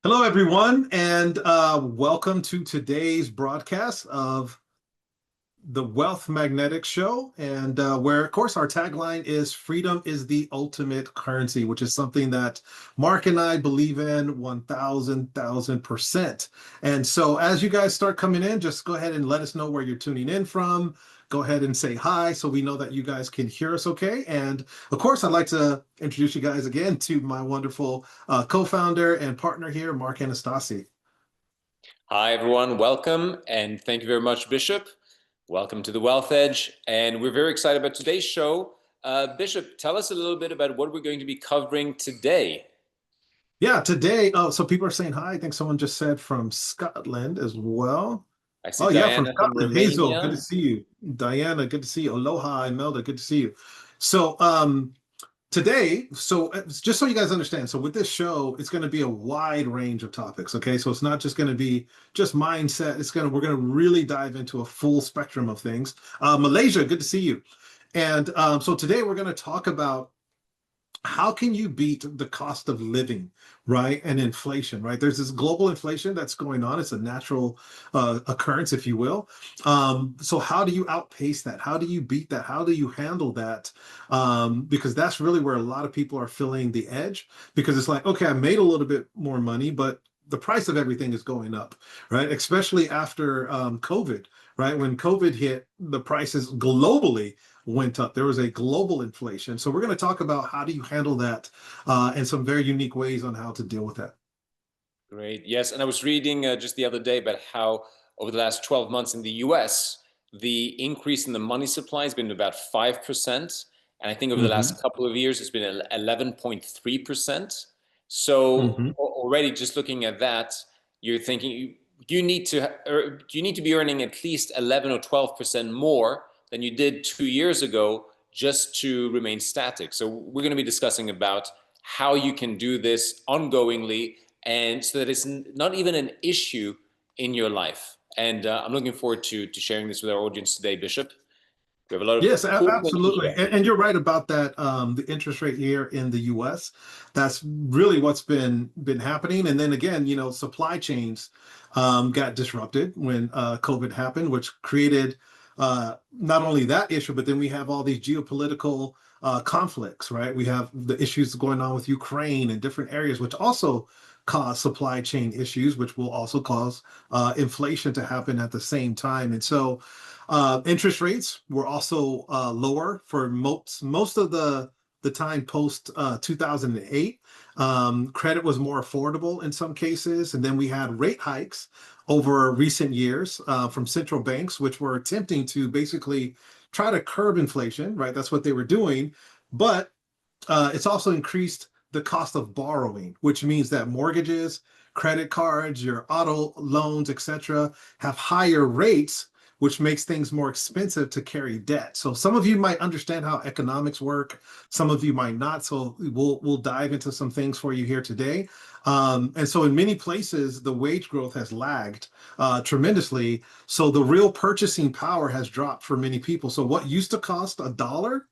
Hello, everyone, and welcome to today's broadcast of the Wealth Magnetic Show, and where, of course, our tagline is "Freedom is the ultimate currency," which is something that Mark and I believe in 1,000%. And so, as you guys start coming in, just go ahead and let us know where you're tuning in from. Go ahead and say hi so we know that you guys can hear us okay. And of course, I'd like to introduce you guys again to my wonderful co-founder and partner here, Mark Anastasi. Hi, everyone. Welcome. And thank you very much, Bishop. Welcome to the Wealth Edge. And we're very excited about today's show. Bishop, tell us a little bit about what we're going to be covering today. Yeah, today, oh, so people are saying hi. I think someone just said from Scotland as well. I see Oh, yeah, from Diana from Scotland. Hazel, good to Romania. see you. Diana, good to see you. Aloha, Imelda, good to see you. So, today, just so you guys understand, so with this show, it's going to be a wide range of topics. Okay, so it's not just going to be just mindset. We're going to really dive into a full spectrum of things. Malaysia, good to see you. And so today we're going to talk about how can you beat the cost of living, right? And inflation, right? There's this global inflation that's going on. It's a natural occurrence, if you will. So how do you outpace that? How do you beat that? How do you handle that? Because that's really where a lot of people are feeling the edge, because it's like, okay, I made a little bit more money, but the price of everything is going up, right? Especially after COVID, right? When COVID hit, the prices globally went up. There was a global inflation. So we're going to talk about how do you handle that and some very unique ways on how to deal with that. Great. Yes. And I was reading just the other day about how over the last 12 months in the US, the increase in the money supply has been about 5%. And I think over the Hmm. last couple of years, it's been 11.3%. So Hmm. already just looking at that, you're thinking you need to, or you need to be earning at least 11 or 12% more than you did 2 years ago just to remain static. So we're going to be discussing about how you can do this ongoingly and so that it's not even an issue in your life. And I'm looking forward to sharing this with our audience today, Bishop. We have a lot of Yes, cool things to absolutely. share. And you're right about that. The interest rate here in the US, that's really what's been happening. And then again, supply chains got disrupted when COVID happened, which created not only that issue, but then we have all these geopolitical conflicts, right? We have the issues going on with Ukraine and different areas, which also cause supply chain issues, which will also cause inflation to happen at the same time. And so interest rates were also lower for most of the time post 2008. Credit was more affordable in some cases, and then we had rate hikes over recent years from central banks, which were attempting to basically try to curb inflation. Right, that's what they were doing, but it's also increased the cost of borrowing, which means that mortgages, credit cards, your auto loans, etc., have higher rates, which makes things more expensive to carry debt. So some of you might understand how economics work, some of you might not. So we'll dive into some things for you here today. And so in many places, the wage growth has lagged tremendously. So the real purchasing power has dropped for many people. So what used to cost a dollar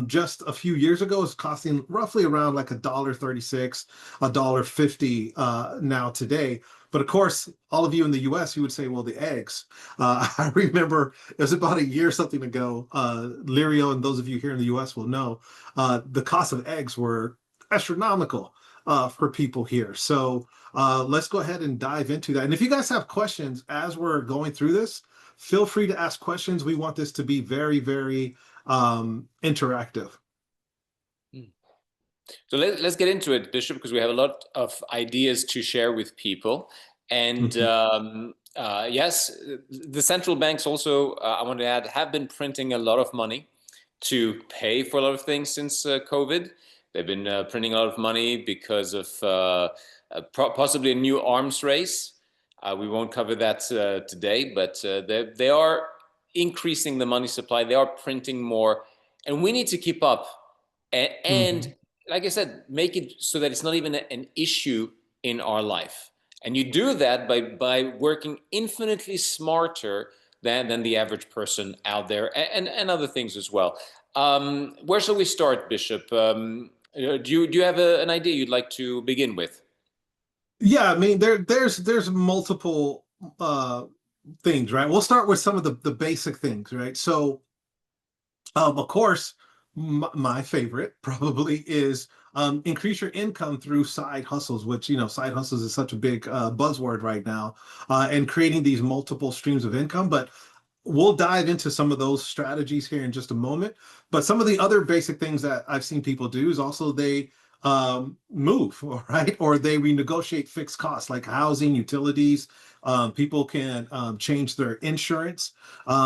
just a few years ago is costing roughly around like $1.36, $1.50 now today. But of course, all of you in the US, you would say, well, the eggs. I remember it was about a year something ago, Lirio and those of you here in the US will know, the cost of eggs were astronomical for people here. So let's go ahead and dive into that. And if you guys have questions as we're going through this, feel free to ask questions. We want this to be very, very interactive. So let's get into it, Bishop, because we have a lot of ideas to share with people. And Mhm. yes, the central banks also, I want to add, have been printing a lot of money to pay for a lot of things since COVID. They've been printing a lot of money because of possibly a new arms race. We won't cover that today, but they are increasing the money supply. They are printing more, and we need to keep up. And Mhm. like I said, make it so that it's not even an issue in our life. And you do that by working infinitely smarter than the average person out there, and other things as well. Where shall we start, Bishop? Do you have an idea you'd like to begin with? Yeah, I mean there's multiple uh things, right? We'll start with some of the basic things, right? So of course, my favorite probably is increase your income through side hustles, which, side hustles is such a big buzzword right now, and creating these multiple streams of income. But we'll dive into some of those strategies here in just a moment. But some of the other basic things that I've seen people do is also they move, right? Or they renegotiate fixed costs like housing, utilities. People can change their insurance.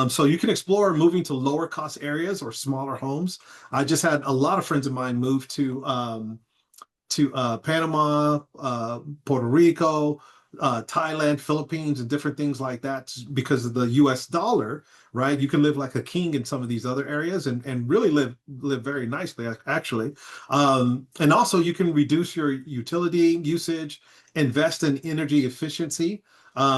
So you can explore moving to lower cost areas or smaller homes. I just had a lot of friends of mine move to Panama, Puerto Rico, Thailand, Philippines, and different things like that because of the U.S. dollar, right? You can live like a king in some of these other areas and really live very nicely, actually. And also, you can reduce your utility usage, invest in energy efficiency.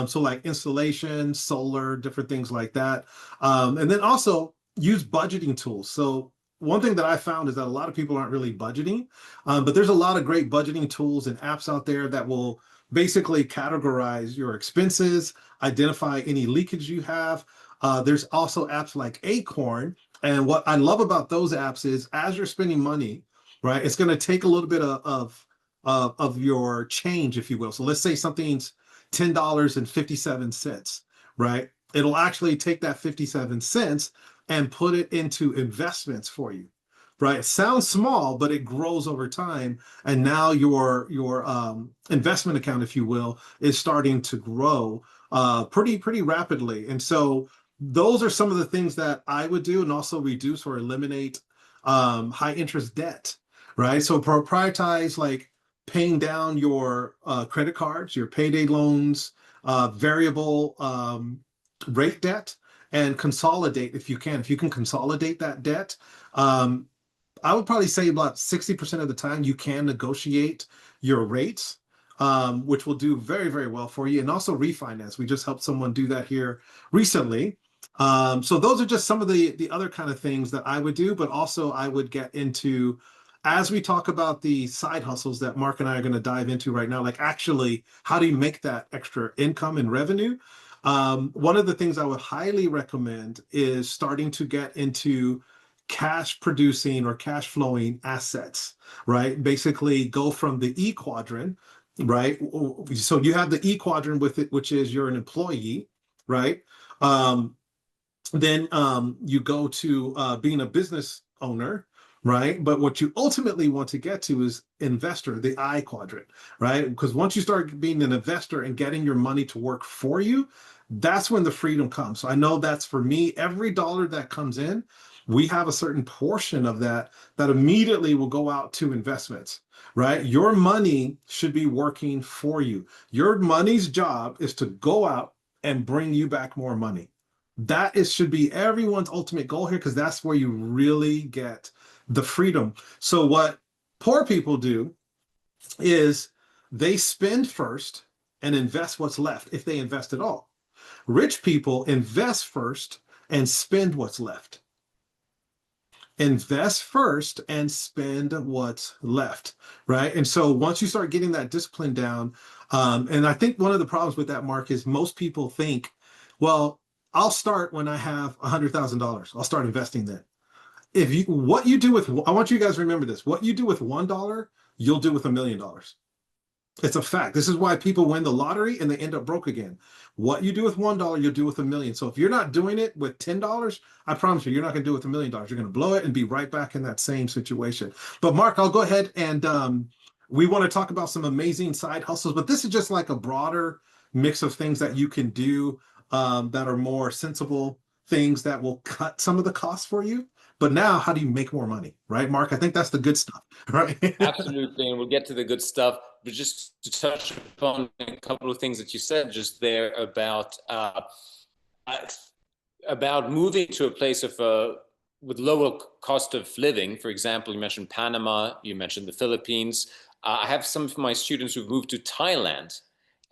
So like installation, solar, different things like that. And then also use budgeting tools. So one thing that I found is that a lot of people aren't really budgeting, but there's a lot of great budgeting tools and apps out there that will basically categorize your expenses, identify any leakage you have. There's also apps like Acorn. And what I love about those apps is as you're spending money, right, it's going to take a little bit of your change, if you will. So let's say something's $10.57, right? It'll actually take that 57 cents and put it into investments for you, right? It sounds small, but it grows over time. And now your investment account, if you will, is starting to grow pretty rapidly. And so those are some of the things that I would do, and also reduce or eliminate high interest debt, right? So prioritize like paying down your credit cards, your payday loans, variable rate debt, and consolidate if you can. If you can consolidate that debt, um, I would probably say about 60% of the time you can negotiate your rates, which will do very well for you. And also refinance. We just helped someone do that here recently. So those are just some of the other kind of things that I would do, but also I would get into as we talk about the side hustles that Mark and I are going to dive into right now, like actually how do you make that extra income and revenue? One of the things I would highly recommend is starting to get into cash producing or cash flowing assets, right? Basically go from the E quadrant, right? So you have the E quadrant with it, which is you're an employee, right? Um, then you go to being a business owner, right? But what you ultimately want to get to is investor, the I quadrant, right? Because once you start being an investor and getting your money to work for you, that's when the freedom comes. So I know that's for me, every dollar that comes in, we have a certain portion of that that immediately will go out to investments, right? Your money should be working for you. Your money's job is to go out and bring you back more money. That is should be everyone's ultimate goal here because that's where you really get the freedom. So what poor people do is they spend first and invest what's left if they invest at all. Rich people invest first and spend what's left. Invest first and spend what's left, right? And so once you start getting that discipline down, and I think one of the problems with that, Mark, is most people think, well, I'll start when I have $100,000. I'll start investing then. If you, what you do with, I want you guys to remember this, what you do with $1, you'll do with $1 million. It's a fact. This is why people win the lottery and they end up broke again. What you do with $1, you'll do with 1 million. So if you're not doing it with $10, I promise you, you're not going to do it with $1 million. You're going to blow it and be right back in that same situation. But Mark, I'll go ahead and we want to talk about some amazing side hustles, but this is just like a broader mix of things that you can do that are more sensible things that will cut some of the costs for you. But now, how do you make more money, right, Mark? I think that's the good stuff, right? Absolutely, and we'll get to the good stuff. But just to touch upon a couple of things that you said just there uh, about moving to a place of with lower cost of living. For example, you mentioned Panama, you mentioned the Philippines. I have some of my students who've moved to Thailand,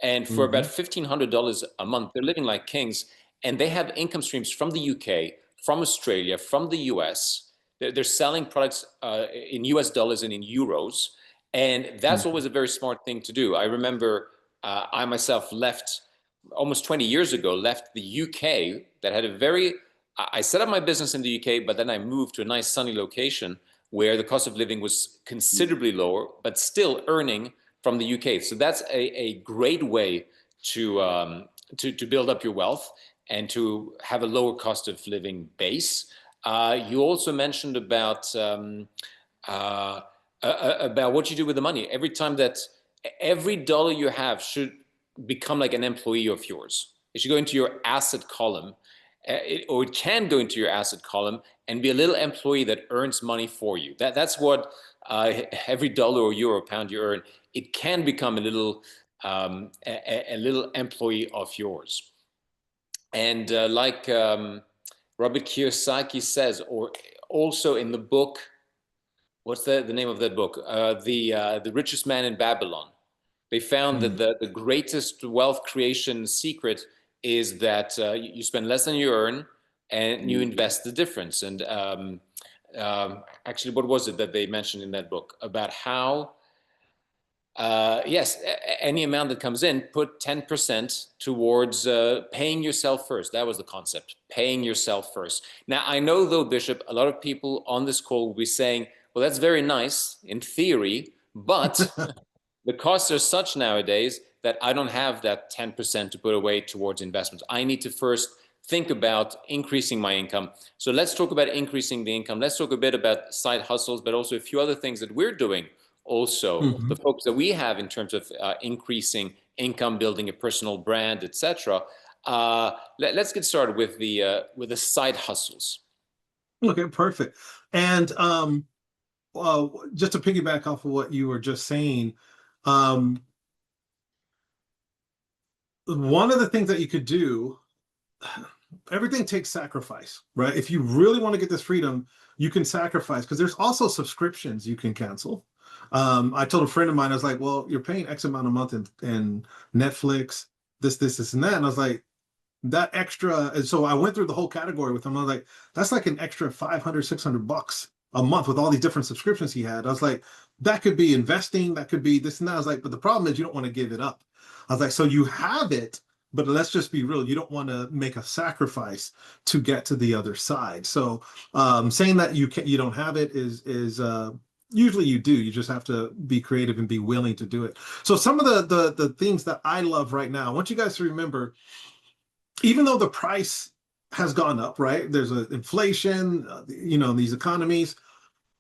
and for about Mhm. $1,500 a month, they're living like kings, and they have income streams from the UK, from Australia, from the US. They're selling products in US dollars and in euros, and that's Mhm. always a very smart thing to do. I remember I myself left almost 20 years ago, left the UK that had a very, I set up my business in the UK, but then I moved to a nice sunny location where the cost of living was considerably lower, but still earning from the UK. So that's a great way to build up your wealth and to have a lower cost of living base. You also mentioned uh, about what you do with the money. Every dollar you have should become like an employee of yours. It should go into your asset column, or it can go into your asset column and be a little employee that earns money for you. That's what every dollar or euro or pound you earn, it can become a little employee of yours. And like Robert Kiyosaki says, or also in the book, what's the name of that book? The Richest Man in Babylon. They found that Mm. the greatest wealth creation secret is that you spend less than you earn and you invest the difference. And actually, what was it that they mentioned in that book about how yes, any amount that comes in, put 10% towards paying yourself first. That was the concept, paying yourself first. Now, I know, though, Bishop, a lot of people on this call will be saying, well, that's very nice in theory, but the costs are such nowadays that I don't have that 10% to put away towards investments. I need to first think about increasing my income. So let's talk about increasing the income. Let's talk a bit about side hustles, but also a few other things that we're doing. Also, the Mhm. focus that we have in terms of increasing income, building a personal brand, etc. Let's get started with the side hustles. Okay, perfect. And just to piggyback off of what you were just saying, um, one of the things that you could do, everything takes sacrifice, right? If you really want to get this freedom, you can sacrifice because there's also subscriptions you can cancel. I told a friend of mine, I was like, well, you're paying X amount a month in Netflix, this, and that. And I was like, that extra. And so I went through the whole category with him. I was like, that's like an extra 500, $600 a month with all these different subscriptions he had. I was like, that could be investing, that could be this and that. I was like, but the problem is you don't want to give it up. I was like, so you have it, but let's just be real. You don't want to make a sacrifice to get to the other side. So saying that you don't have it is usually you do. You just have to be creative and be willing to do it. So some of the things that I love right now, I want you guys to remember, even though the price has gone up, right? There's an inflation, these economies.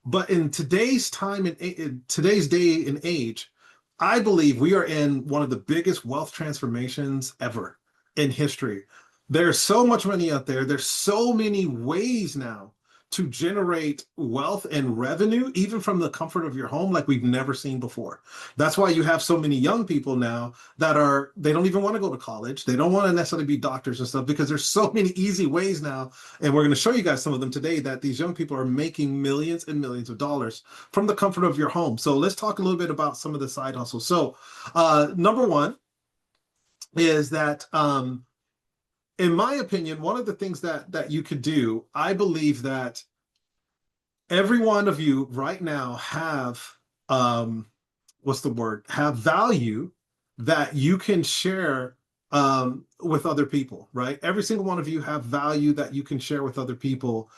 But in today's time and in today's day and age, I believe we are in one of the biggest wealth transformations ever in history. There's so much money out there. There's so many ways now to generate wealth and revenue, even from the comfort of your home, like we've never seen before. That's why you have so many young people now they don't even want to go to college. They don't want to necessarily be doctors and stuff because there's so many easy ways now. And we're going to show you guys some of them today that these young people are making millions and millions of dollars from the comfort of your home. So let's talk a little bit about some of the side hustles. So number one is that in my opinion, one of the things that you could do, I believe that every one of you right now have what's the word? Have value that you can share with other people, right? Every single one of you have value that you can share with other people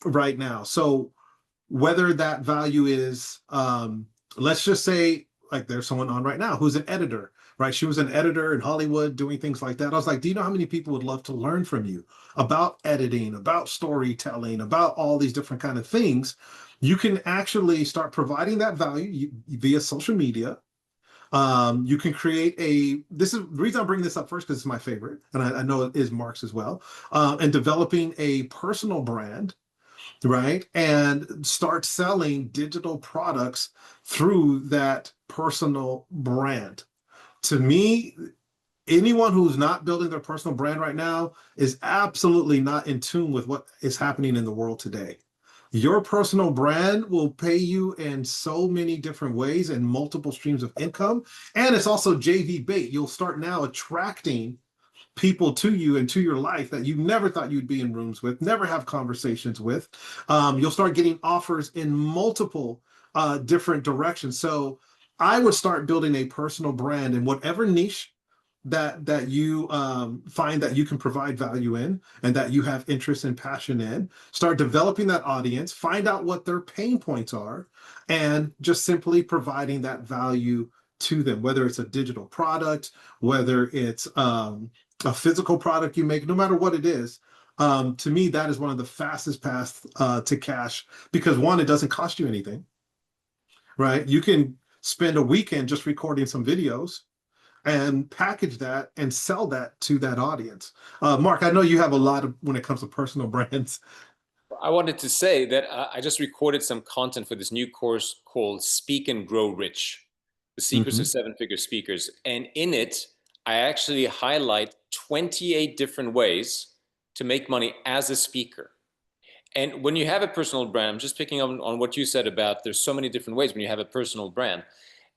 right now. So whether that value is, let's just say, like there's someone on right now who's an editor, right? She was an editor in Hollywood doing things like that. I was like, do you know how many people would love to learn from you about editing, about storytelling, about all these different kind of things? You can actually start providing that value via social media. You can create this is the reason I'm bringing this up first because it's my favorite, and I know it is Mark's as well, and developing a personal brand, right? And start selling digital products through that personal brand. To me, anyone who's not building their personal brand right now is absolutely not in tune with what is happening in the world today. Your personal brand will pay you in so many different ways and multiple streams of income. And it's also JV bait. You'll start now attracting people to you and to your life that you never thought you'd be in rooms with, never have conversations with. You'll start getting offers in multiple different directions. So I would start building a personal brand in whatever niche that you find that you can provide value in and that you have interest and passion in. Start developing that audience, find out what their pain points are, and just simply providing that value to them, whether it's a digital product, whether it's a physical product you make, no matter what it is. To me, that is one of the fastest paths to cash because one, it doesn't cost you anything, right? You can spend a weekend just recording some videos and package that and sell that to that audience. Mark, I know you have a lot of when it comes to personal brands. I wanted to say that I just recorded some content for this new course called Speak and Grow Rich, The Secrets of Mhm. Seven-Figure Speakers. And in it, I actually highlight 28 different ways to make money as a speaker. And when you have a personal brand, I'm just picking up on what you said about there's so many different ways when you have a personal brand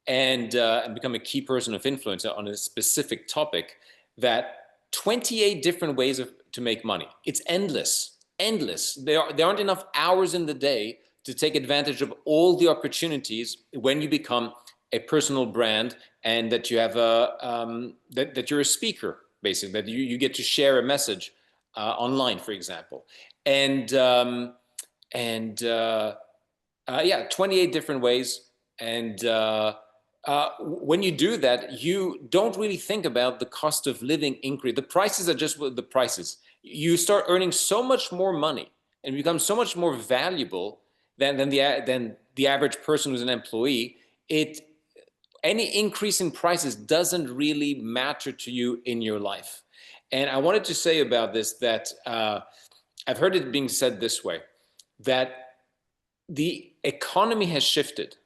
and become a key person of influence on a specific topic, that 28 different ways to make money. It's endless, endless. There aren't enough hours in the day to take advantage of all the opportunities when you become a personal brand and that you have that you're a speaker, basically, that you get to share a message online, for example. And um, and yeah, 28 different ways. And when you do that, you don't really think about the cost of living increase. The prices are just the prices. You start earning so much more money and become so much more valuable than the average person who's an employee. It Any increase in prices doesn't really matter to you in your life. And I wanted to say about this that I've heard it being said this way, that the economy has shifted.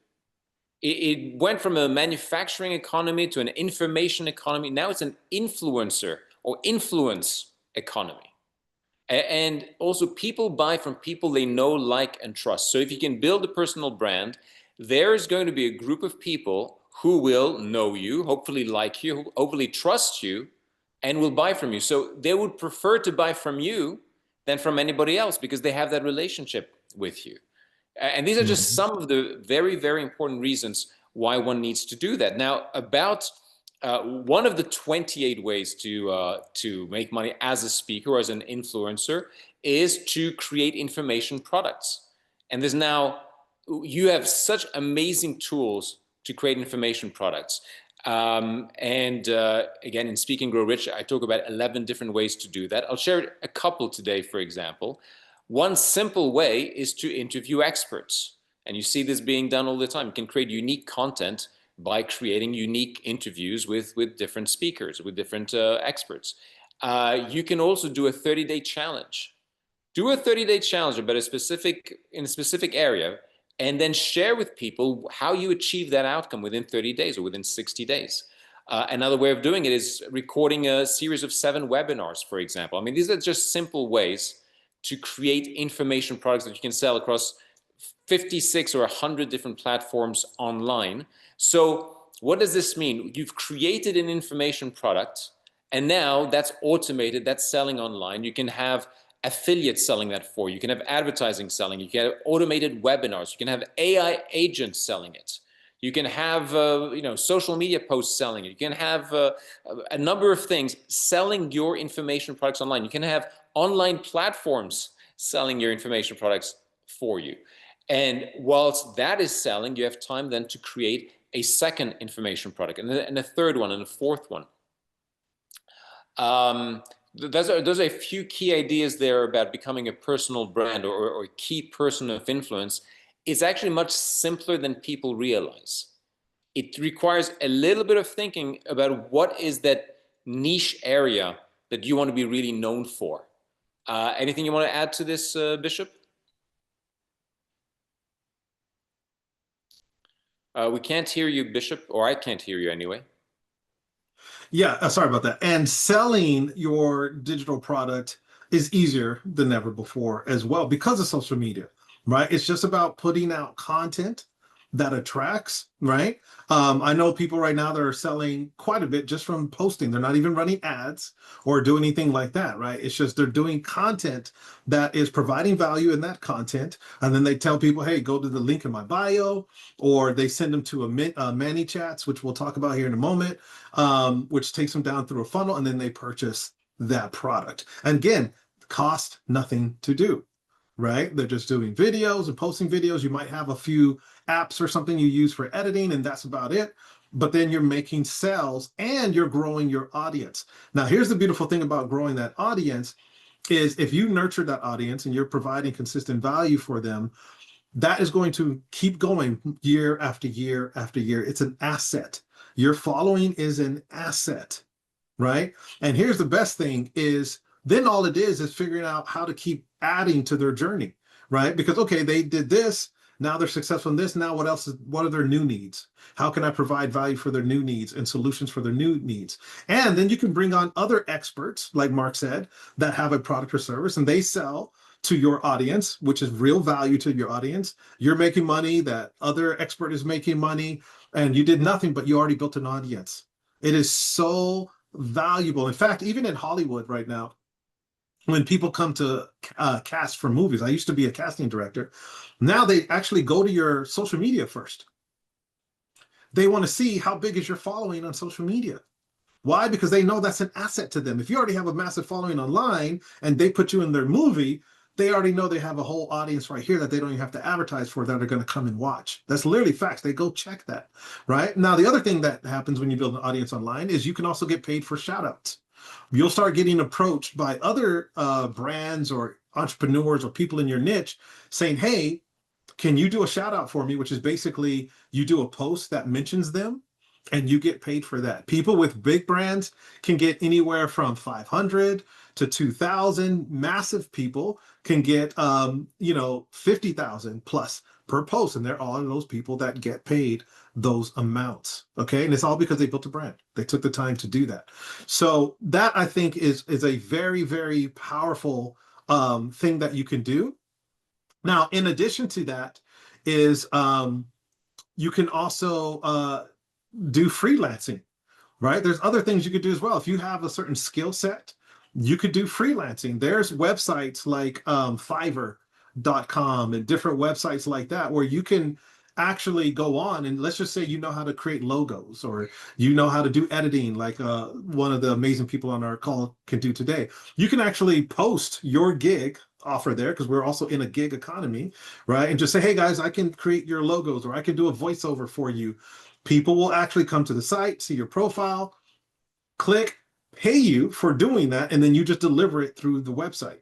It went from a manufacturing economy to an information economy. Now it's an influencer or influence economy. And also, people buy from people they know, like, and trust. So if you can build a personal brand, there's going to be a group of people who will know you, hopefully like you, hopefully trust you, and will buy from you. So they would prefer to buy from you than from anybody else because they have that relationship with you. And these are just Mhm. some of the very, very important reasons why one needs to do that. Now, about one of the 28 ways to make money as a speaker or as an influencer is to create information products. And there's now you have such amazing tools to create information products. And again, in Speak and Grow Rich, I talk about 11 different ways to do that. I'll share a couple today, for example. One simple way is to interview experts. And you see this being done all the time. You can create unique content by creating unique interviews with different speakers, with different experts. You can also do a 30-day challenge. Do a 30-day challenge about in a specific area, and then share with people how you achieve that outcome within 30 days or within 60 days. Another way of doing it is recording a series of 7 webinars, for example. I mean, these are just simple ways to create information products that you can sell across 56 or 100 different platforms online. So what does this mean? You've created an information product, and now that's automated, that's selling online. You can have affiliates selling that for you. You can have advertising selling. You can have automated webinars. You can have AI agents selling it. You can have social media posts selling it. You can have a number of things selling your information products online. You can have online platforms selling your information products for you. And whilst that is selling, you have time then to create a second information product and a third one and a fourth one. Um, those are a few key ideas there about becoming a personal brand or a key person of influence. It's actually much simpler than people realize. It requires a little bit of thinking about what is that niche area that you want to be really known for. Anything you want to add to this, Bishop? We can't hear you, Bishop, or I can't hear you anyway. Yeah, sorry about that. And selling your digital product is easier than ever before as well because of social media, right? It's just about putting out content that attracts, right? I know people right now that are selling quite a bit just from posting. They're not even running ads or doing anything like that, right? It's just they're doing content that is providing value in that content. And then they tell people, hey, go to the link in my bio, or they send them to a Manny Chats, which we'll talk about here in a moment, which takes them down through a funnel, and then they purchase that product. And again, cost nothing to do, right? They're just doing videos and posting videos. You might have a few apps or something you use for editing, and that's about it. But then you're making sales and you're growing your audience. Now, here's the beautiful thing about growing that audience is if you nurture that audience and you're providing consistent value for them, that is going to keep going year after year after year. It's an asset. Your following is an asset, right? And here's the best thing is then all it is figuring out how to keep adding to their journey, right? Because okay, they did this, now they're successful in this, now what are their new needs? How can I provide value for their new needs and solutions for their new needs? And then you can bring on other experts, like Mark said, that have a product or service and they sell to your audience, which is real value to your audience. You're making money, that other expert is making money, and you did nothing, but you already built an audience. It is so valuable. In fact, even in Hollywood right now, when people come to cast for movies, I used to be a casting director. Now they actually go to your social media first. They want to see how big is your following on social media. Why? Because they know that's an asset to them. If you already have a massive following online and they put you in their movie, they already know they have a whole audience right here that they don't even have to advertise for that are going to come and watch. That's literally facts. They go check that, right? Now, the other thing that happens when you build an audience online is you can also get paid for shout outs. You'll start getting approached by other brands or entrepreneurs or people in your niche saying, hey, can you do a shout out for me? Which is basically you do a post that mentions them and you get paid for that. People with big brands can get anywhere from 500 to 2,000. Massive people can get 50,000 plus per post, and they're all of those people that get paid those amounts. Okay, and it's all because they built a brand. They took the time to do that. So that I think is a very, very powerful thing that you can do. Now, in addition to that, is you can also do freelancing, right? There's other things you could do as well. If you have a certain skill set, you could do freelancing. There's websites like Fiverr.com and different websites like that where you can actually go on and let's just say you know how to create logos or you know how to do editing like one of the amazing people on our call can do today. You can actually post your gig offer there because we're also in a gig economy, right? And just say, hey guys, I can create your logos or I can do a voiceover for you. People will actually come to the site, see your profile, click, pay you for doing that, and then you just deliver it through the website.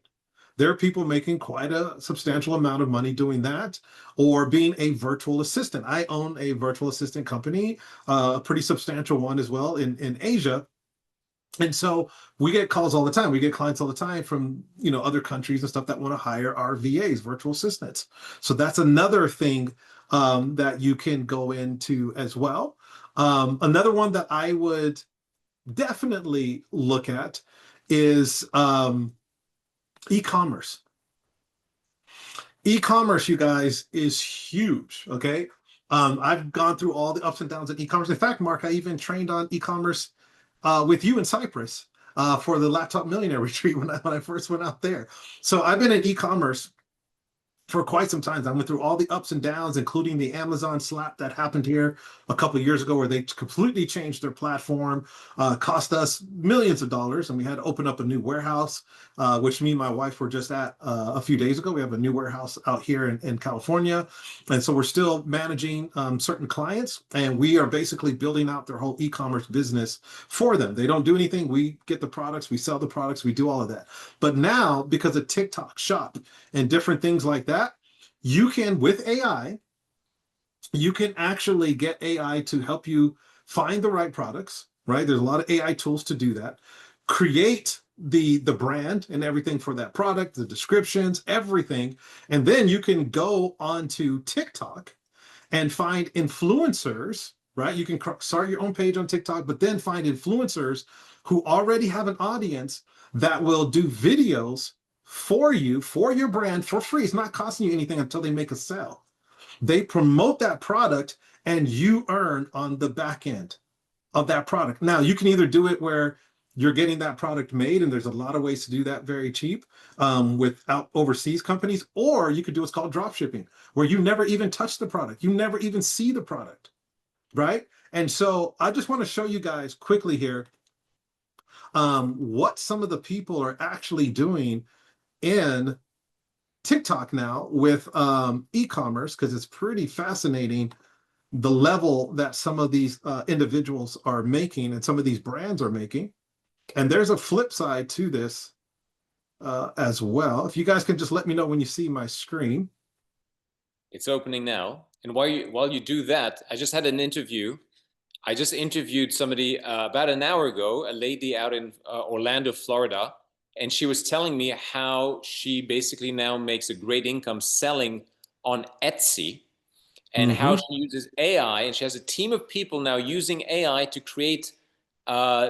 There are people making quite a substantial amount of money doing that or being a virtual assistant. I own a virtual assistant company, a pretty substantial one as well in Asia. And so we get calls all the time. We get clients all the time from, other countries and stuff that want to hire our VAs, virtual assistants. So that's another thing that you can go into as well. Another one that I would definitely look at is e-commerce. E-commerce, you guys, is huge. Okay. I've gone through all the ups and downs of e-commerce. In fact, Mark, I even trained on e-commerce with you in Cyprus for the Laptop Millionaire Retreat when I first went out there. So I've been in e-commerce for quite some time. I went through all the ups and downs, including the Amazon slap that happened here a couple of years ago, where they completely changed their platform, cost us millions of dollars, and we had to open up a new warehouse, which me and my wife were just at a few days ago. We have a new warehouse out here in California, and so we're still managing certain clients, and we are basically building out their whole e-commerce business for them. They don't do anything. We get the products, we sell the products, we do all of that. But now, because of TikTok Shop and different things like that, you can, with AI, you can actually get AI to help you find the right products, right? There's a lot of AI tools to do that. Create the brand and everything for that product, the descriptions, everything. And then you can go onto TikTok and find influencers, right? You can start your own page on TikTok, but then find influencers who already have an audience that will do videos for you, for your brand, for free. It's not costing you anything until they make a sale. They promote that product and you earn on the back end of that product. Now, you can either do it where you're getting that product made, and there's a lot of ways to do that very cheap without overseas companies, or you could do what's called drop shipping, where you never even touch the product, you never even see the product, right? And so I just want to show you guys quickly here what some of the people are actually doing in TikTok now with e-commerce, because it's pretty fascinating the level that some of these individuals are making and some of these brands are making. And there's a flip side to this as well. If you guys can just let me know when you see my screen. It's opening now. And while you do that, I just had an interview. I just interviewed somebody about an hour ago, a lady out in Orlando, Florida, and she was telling me how she basically now makes a great income selling on Etsy, and how Mm-hmm. she uses AI, and she has a team of people now using AI to create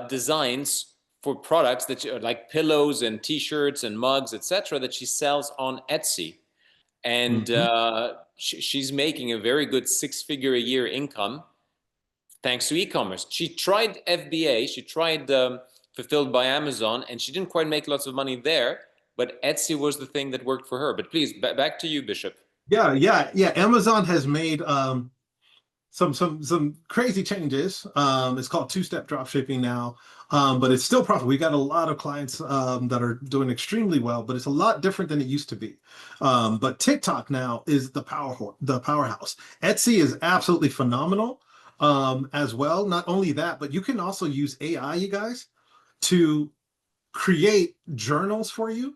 designs for products that are like pillows and T-shirts and mugs, etc., that she sells on Etsy, and Mm-hmm. she's making a very good six-figure a year income thanks to e-commerce. She tried FBA, she tried Fulfilled by Amazon, and she didn't quite make lots of money there. But Etsy was the thing that worked for her. But please, back to you, Bishop. Yeah. Amazon has made some crazy changes. It's called two-step drop shipping now, but it's still profitable. We got a lot of clients that are doing extremely well, but it's a lot different than it used to be. But TikTok now is the powerhouse. Etsy is absolutely phenomenal as well. Not only that, but you can also use AI, you guys, to create journals for you,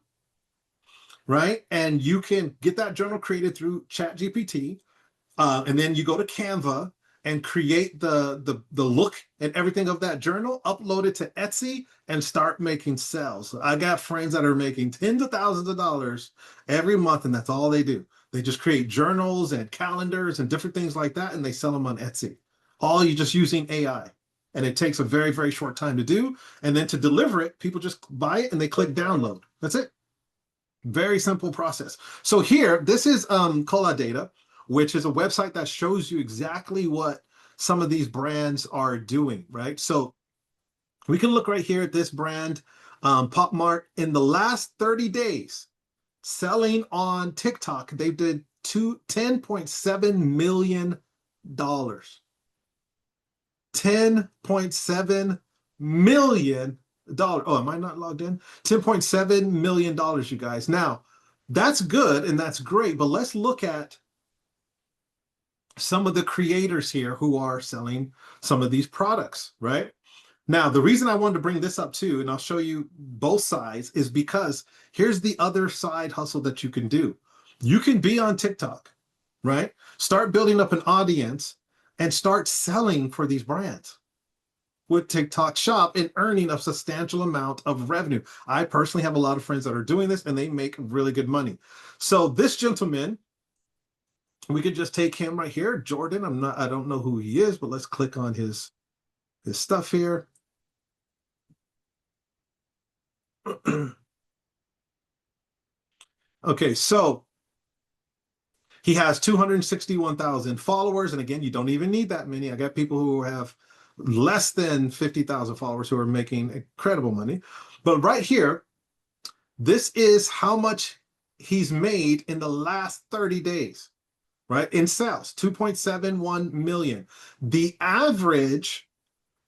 right? And you can get that journal created through ChatGPT, and then you go to Canva and create the look and everything of that journal, upload it to Etsy, and start making sales. I got friends that are making tens of thousands of dollars every month, and that's all they do. They just create journals and calendars and different things like that, and they sell them on Etsy. All you just using AI. And it takes a very, very short time to do. And then to deliver it, people just buy it and they click download. That's it. Very simple process. So here, this is Cola Data, which is a website that shows you exactly what some of these brands are doing, right? So we can look right here at this brand, Pop Mart. In the last 30 days, selling on TikTok, they did $10.7 million. $10.7 million. Oh, am I not logged in? $10.7 million, you guys. Now, that's good and that's great, but let's look at some of the creators here who are selling some of these products, right? Now, the reason I wanted to bring this up too, and I'll show you both sides, is because here's the other side hustle that you can do. You can be on TikTok, right? Start building up an audience and start selling for these brands with TikTok Shop and earning a substantial amount of revenue. I personally have a lot of friends that are doing this and they make really good money. So this gentleman, we could just take him right here, Jordan. I don't know who he is, but let's click on his stuff here. Okay, so he has 261,000 followers. And again, you don't even need that many. I got people who have less than 50,000 followers who are making incredible money. But right here, this is how much he's made in the last 30 days, right? In sales, 2.71 million. The average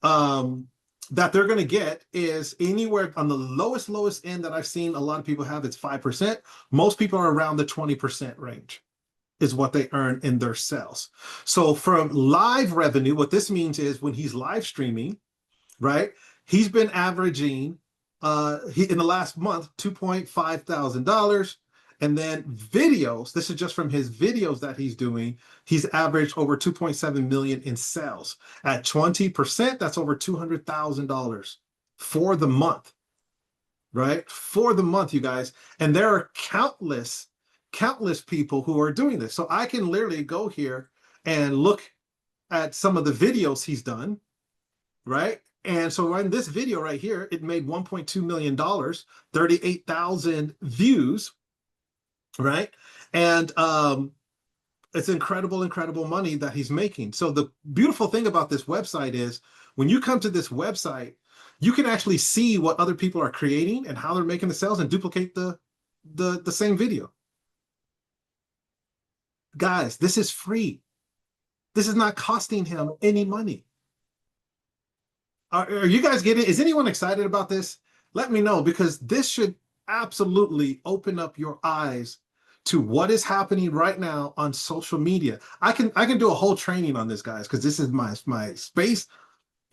that they're going to get is anywhere on the lowest end that I've seen a lot of people have, it's 5%. Most people are around the 20% range is what they earn in their sales. So from live revenue, what this means is when he's live streaming, right? He's been averaging in the last month $2,500. And then videos, this is just from his videos that he's doing, he's averaged over 2.7 million in sales. At 20%, that's over $200,000 for the month, right? For the month, you guys. And there are countless people who are doing this. So I can literally go here and look at some of the videos he's done, right? And so in this video right here, it made $1.2 million, 38,000 views, right? And It's incredible, incredible money that he's making. So the beautiful thing about this website is when you come to this website, you can actually see what other people are creating and how they're making the sales and duplicate the same video. Guys, this is free. This is not costing him any money. Are you guys getting, is anyone excited about this? Let me know, because this should absolutely open up your eyes to what is happening right now on social media. I can do a whole training on this, guys, because this is my space.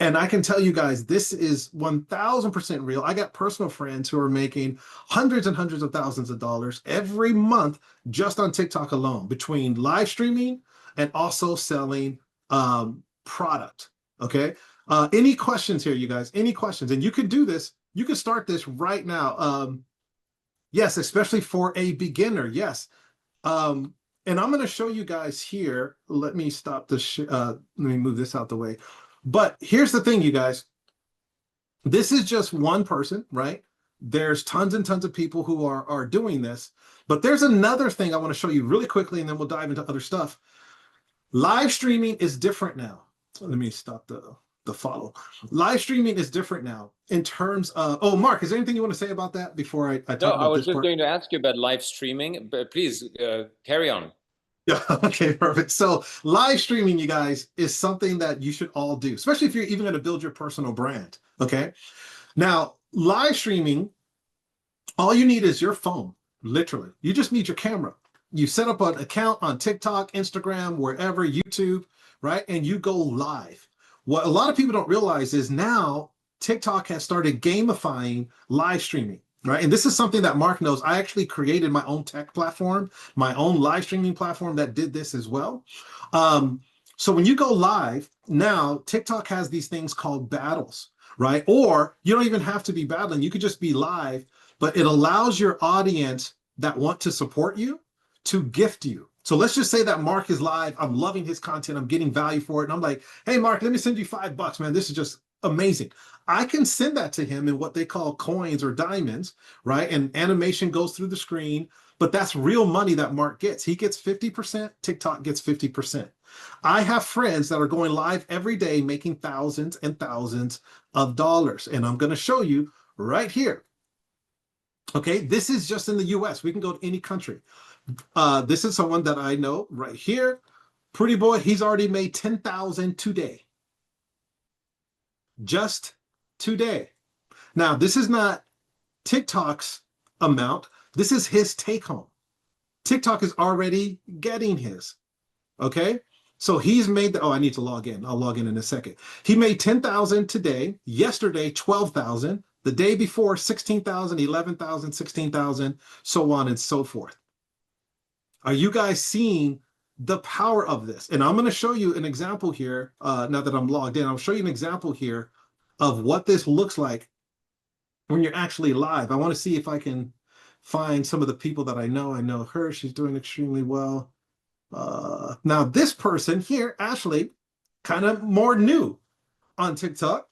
And I can tell you guys, this is 1000% real. I got personal friends who are making hundreds and hundreds of thousands of dollars every month just on TikTok alone, between live streaming and also selling product. Okay. Any questions here, you guys? Any questions? And you can do this. You can start this right now. Yes, especially for a beginner. Yes. And I'm going to show you guys here. Let me stop this. Let me move this out the way. But here's the thing, you guys. This is just one person, right? There's tons and tons of people who are doing this. But there's another thing I want to show you really quickly, and then we'll dive into other stuff. Live streaming is different now. Let me stop the follow. Live streaming is different now in terms of, oh, Mark, is there anything you want to say about that before I talk No, I about was this just part? going to ask you about live streaming, but please carry on. Yeah, okay, perfect. So live streaming, you guys, is something that you should all do, especially if you're even going to build your personal brand. Okay. Now, live streaming, all you need is your phone, literally. You just need your camera. You set up an account on TikTok, Instagram, wherever, YouTube, right? And you go live. What a lot of people don't realize is now TikTok has started gamifying live streaming, right? And this is something that Mark knows. I actually created my own tech platform, my own live streaming platform that did this as well. So when you go live, now TikTok has these things called battles, right? Or you don't even have to be battling. You could just be live, but it allows your audience that want to support you to gift you. So let's just say that Mark is live. I'm loving his content. I'm getting value for it. And I'm like, hey, Mark, let me send you $5, man. This is just amazing. I can send that to him in what they call coins or diamonds, right? And animation goes through the screen, but that's real money that Mark gets. He gets 50%, TikTok gets 50%. I have friends that are going live every day making thousands and thousands of dollars. And I'm going to show you right here. Okay, this is just in the US. We can go to any country. This is someone that I know right here. Pretty boy, he's already made 10,000 today. Just today. Now, this is not TikTok's amount. This is his take home. TikTok is already getting his. Okay. So he's made the, oh, I need to log in. I'll log in a second. He made 10,000 today, yesterday, 12,000, the day before, 16,000, 11,000, 16,000, so on and so forth. Are you guys seeing the power of this? And I'm going to show you an example here. Now that I'm logged in, I'll show you an example here of what this looks like when you're actually live. I want to see if I can find some of the people that I know. I know her. She's doing extremely well. Now this person here, Ashley, kind of more new on TikTok.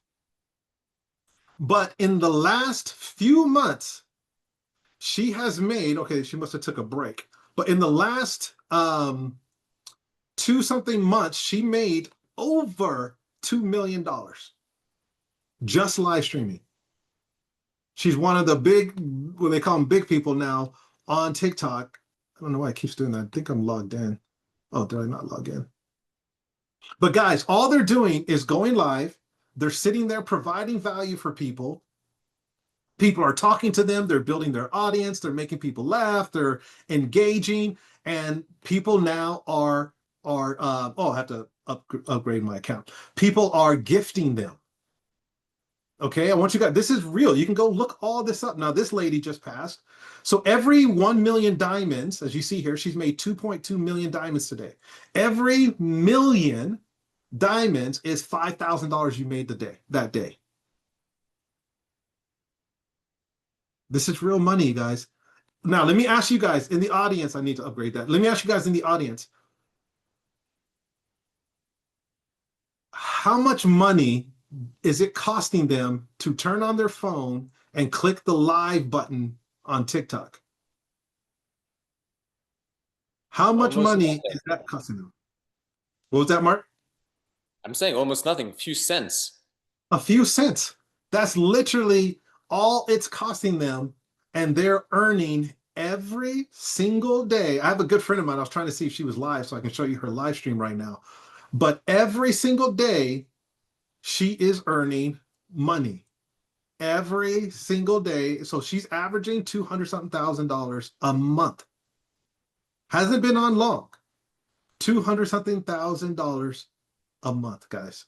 But in the last few months, she has made, okay, she must have took a break. But in the last 2-something months, she made over $2 million just live streaming. She's one of the big, what they call them big people now on TikTok. I don't know why it keeps doing that. I think I'm logged in. Oh, did I not log in? But guys, all they're doing is going live. They're sitting there providing value for people. People are talking to them. They're building their audience. They're making people laugh. They're engaging. And people now are oh, I have to upgrade my account. People are gifting them. Okay, I want you guys, this is real. You can go look all this up. Now, this lady just passed. So every 1 million diamonds, as you see here, she's made 2.2 million diamonds today. Every million diamonds is $5,000 you made that day. This is real money, guys. Now, let me ask you guys in the audience, I need to upgrade that. Let me ask you guys in the audience, how much money is it costing them to turn on their phone and click the live button on TikTok? How much Almost money nothing. is that costing them? What was that, Mark? I'm saying almost nothing, a few cents. A few cents. That's literally all it's costing them, and they're earning every single day. I have a good friend of mine. I was trying to see if she was live so I can show you her live stream right now. But every single day, she is earning money. Every single day. So she's averaging 200 something $1,000 a month. Hasn't been on long. 200 something $1,000 a month, guys.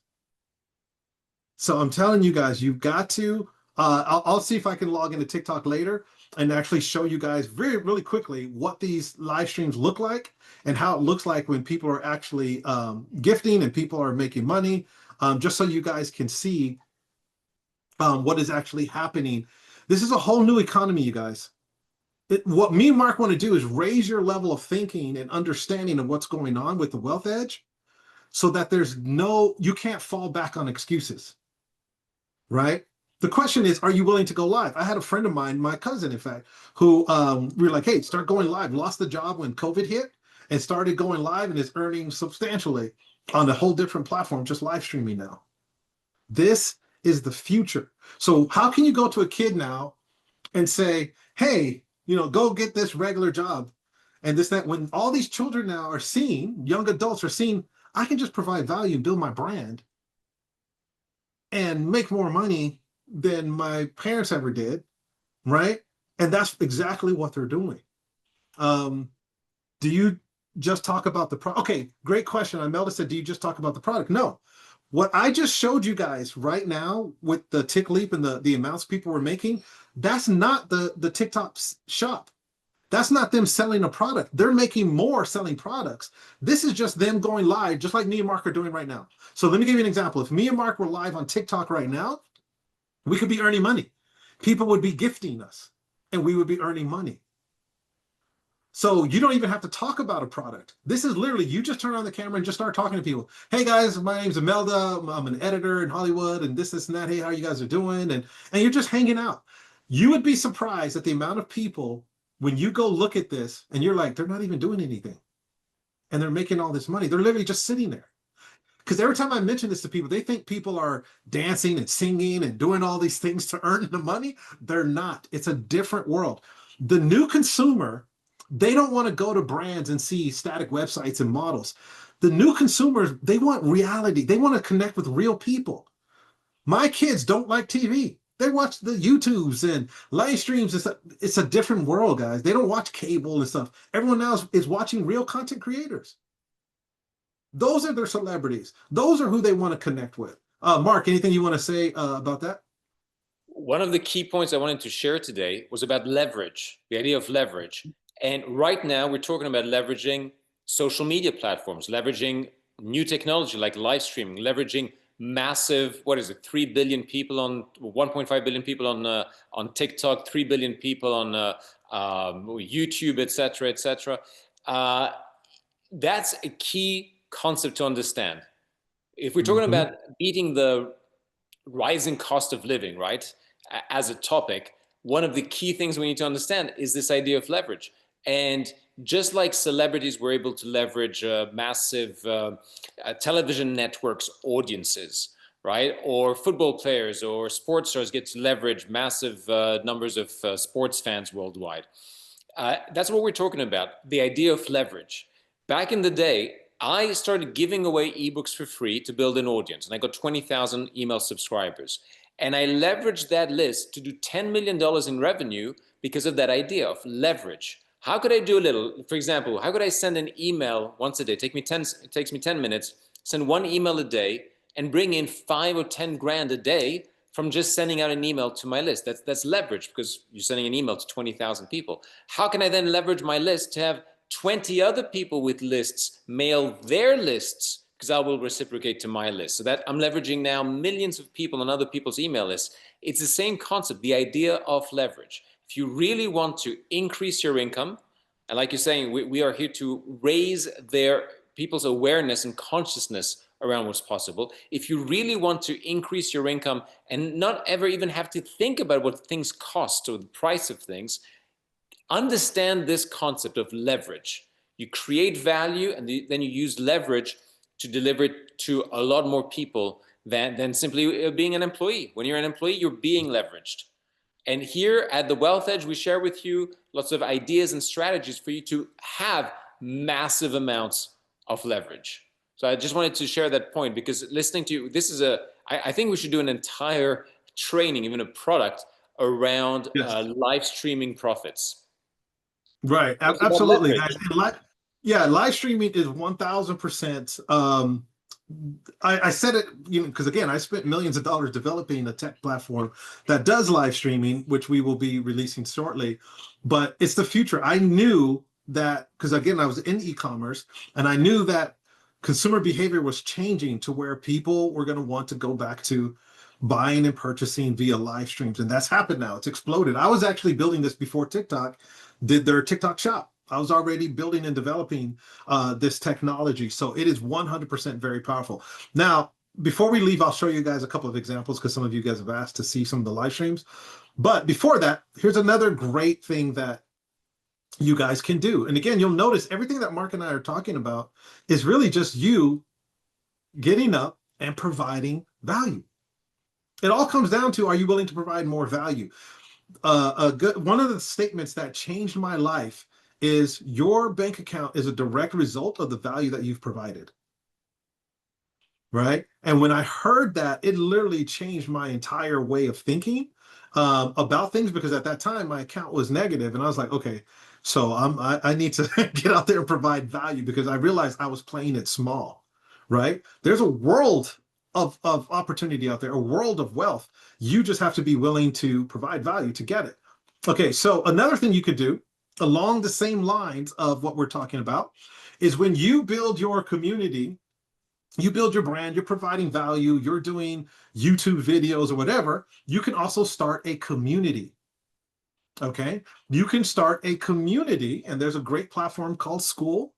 So I'm telling you guys, you've got to. I'll see if I can log into TikTok later and actually show you guys really quickly what these live streams look like and how it looks like when people are actually gifting and people are making money, just so you guys can see what is actually happening. This is a whole new economy, you guys. What me and Mark want to do is raise your level of thinking and understanding of what's going on with the wealth edge so that you can't fall back on excuses, right? The question is, are you willing to go live? I had a friend of mine, my cousin, in fact, who we were like, hey, start going live. Lost the job when COVID hit and started going live and is earning substantially on a whole different platform, just live streaming now. This is the future. So how can you go to a kid now and say, hey, go get this regular job and this, that, when all these children now are seeing, young adults are seeing, I can just provide value and build my brand and make more money than my parents ever did, right? And that's exactly what they're doing. Um, do you just talk about the product? Okay, great question. Imelda said, do you just talk about the product? No. What I just showed you guys right now with the tick leap and the amounts people were making, that's not the TikTok shop. That's not them selling a product. They're making more selling products. This is just them going live, just like me and Mark are doing right now. So let me give you an example. If me and Mark were live on TikTok right now, we could be earning money. People would be gifting us and we would be earning money. So you don't even have to talk about a product. This is literally, you just turn on the camera and just start talking to people. Hey guys, my name's Imelda. I'm an editor in Hollywood and this and that. Hey, how you guys are doing? And you're just hanging out. You would be surprised at the amount of people when you go look at this and you're like, they're not even doing anything. And they're making all this money. They're literally just sitting there. Because every time I mention this to people, they think people are dancing and singing and doing all these things to earn the money. They're not. It's a different world. The new consumer, they don't want to go to brands and see static websites and models. The new consumers, they want reality. They want to connect with real people. My kids don't like TV. They watch the YouTubes and live streams. It's a different world, guys. They don't watch cable and stuff. Everyone now is watching real content creators. Those are their celebrities. Those are who they want to connect with. Mark, anything you want to say about that? One of the key points I wanted to share today was about leverage, the idea of leverage. And right now we're talking about leveraging social media platforms, leveraging new technology like live streaming, leveraging massive, what is it, 3 billion people on 1.5 billion people on TikTok, 3 billion people on YouTube, etc., etc. That's a key concept to understand. If we're talking Mm-hmm. about beating the rising cost of living, right, as a topic, one of the key things we need to understand is this idea of leverage. And just like celebrities were able to leverage massive television networks audiences, right, or football players or sports stars get to leverage massive numbers of sports fans worldwide. That's what we're talking about, the idea of leverage. Back in the day, I started giving away ebooks for free to build an audience, and I got 20,000 email subscribers. And I leveraged that list to do $10 million in revenue because of that idea of leverage. How could I do a little? For example, how could I send an email once a day? It takes me 10 minutes, send one email a day, and bring in 5 or 10 grand a day from just sending out an email to my list. That's leverage because you're sending an email to 20,000 people. How can I then leverage my list to have 20 other people with lists mail their lists, because I will reciprocate to my list, so that I'm leveraging now millions of people on other people's email lists. It's the same concept, the idea of leverage. If you really want to increase your income, and like you're saying, we are here to raise their people's awareness and consciousness around what's possible. If you really want to increase your income and not ever even have to think about what things cost or the price of things, understand this concept of leverage. You create value, and then you use leverage to deliver it to a lot more people than simply being an employee. When you're an employee, you're being leveraged. And here at the Wealth Edge, we share with you lots of ideas and strategies for you to have massive amounts of leverage. So I just wanted to share that point, because listening to you, I think we should do an entire training, even a product around Yes. live streaming profits. Right. It's about Absolutely, leverage. guys. And yeah, live streaming is 1000%. I said it, because again, I spent millions of dollars developing a tech platform that does live streaming, which we will be releasing shortly. But it's the future. I knew that because again, I was in e-commerce, and I knew that consumer behavior was changing to where people were going to want to go back to buying and purchasing via live streams. And that's happened now. It's exploded. I was actually building this before TikTok did their TikTok shop. I was already building and developing this technology. So it is 100% very powerful. Now, before we leave, I'll show you guys a couple of examples because some of you guys have asked to see some of the live streams. But before that, here's another great thing that you guys can do. And again, you'll notice everything that Mark and I are talking about is really just you getting up and providing value. It all comes down to, are you willing to provide more value? One of the statements that changed my life is your bank account is a direct result of the value that you've provided. Right. And when I heard that, it literally changed my entire way of thinking about things, because at that time my account was negative and I was like, okay, so I need to get out there and provide value, because I realized I was playing it small. Right. There's a world of opportunity out there, a world of wealth. You just have to be willing to provide value to get it. Okay, so another thing you could do along the same lines of what we're talking about is when you build your community, you build your brand, you're providing value, you're doing YouTube videos or whatever, you can also start a community. Okay, you can start a community, and there's a great platform called School.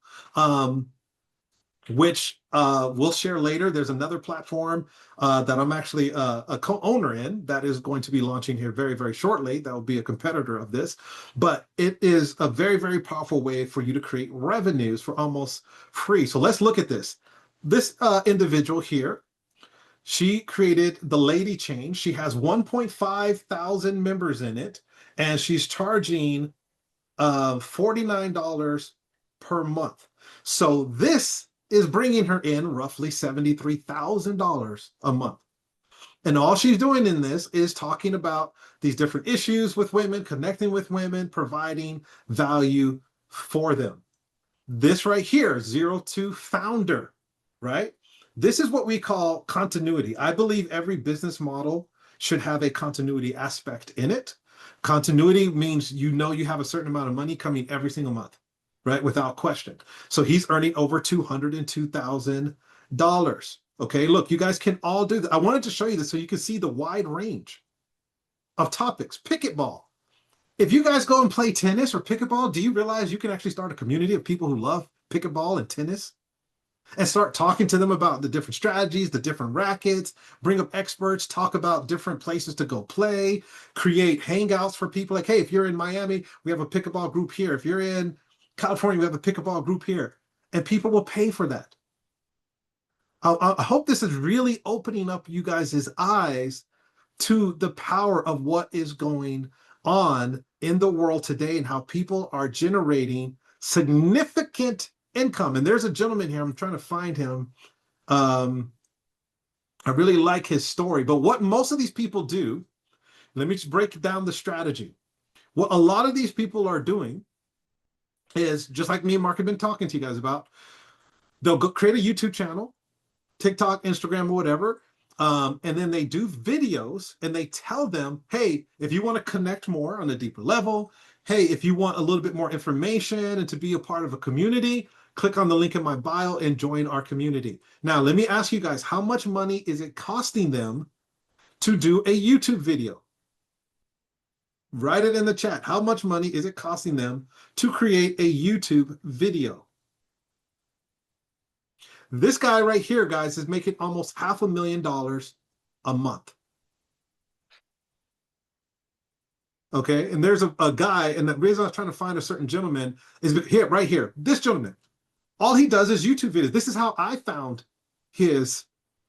Which we'll share later. There's another platform that I'm actually a co-owner in that is going to be launching here very, very shortly. That will be a competitor of this, but it is a very, very powerful way for you to create revenues for almost free. So let's look at this. This individual here, she created the Lady Chain. She has 1.5 thousand members in it, and she's charging $49 per month. So this is bringing her in roughly $73,000 a month. And all she's doing in this is talking about these different issues with women, connecting with women, providing value for them. This right here, 02 founder, right? This is what we call continuity. I believe every business model should have a continuity aspect in it. Continuity means you know you have a certain amount of money coming every single month, right? Without question. So he's earning over $202,000. Okay, look, you guys can all do that. I wanted to show you this so you can see the wide range of topics. Pickleball. If you guys go and play tennis or pickleball, do you realize you can actually start a community of people who love pickleball and tennis and start talking to them about the different strategies, the different rackets, bring up experts, talk about different places to go play, create hangouts for people like, hey, if you're in Miami, we have a pickleball group here. If you're in California, we have a pickleball group here, and people will pay for that. I hope this is really opening up you guys' eyes to the power of what is going on in the world today and how people are generating significant income. And there's a gentleman here, I'm trying to find him. I really like his story, but what most of these people do, let me just break down the strategy. What a lot of these people are doing is just like me and Mark have been talking to you guys about. They'll go create a YouTube channel, TikTok, Instagram, or whatever. And then they do videos and they tell them, hey, if you want to connect more on a deeper level, hey, if you want a little bit more information and to be a part of a community, click on the link in my bio and join our community. Now, let me ask you guys, how much money is it costing them to do a YouTube video? Write it in the chat. How much money is it costing them to create a YouTube video? This guy right here, guys, is making almost $500,000 a month. Okay. And there's a guy, and the reason I was trying to find a certain gentleman is here, right here. This gentleman, all he does is YouTube videos. This is how I found his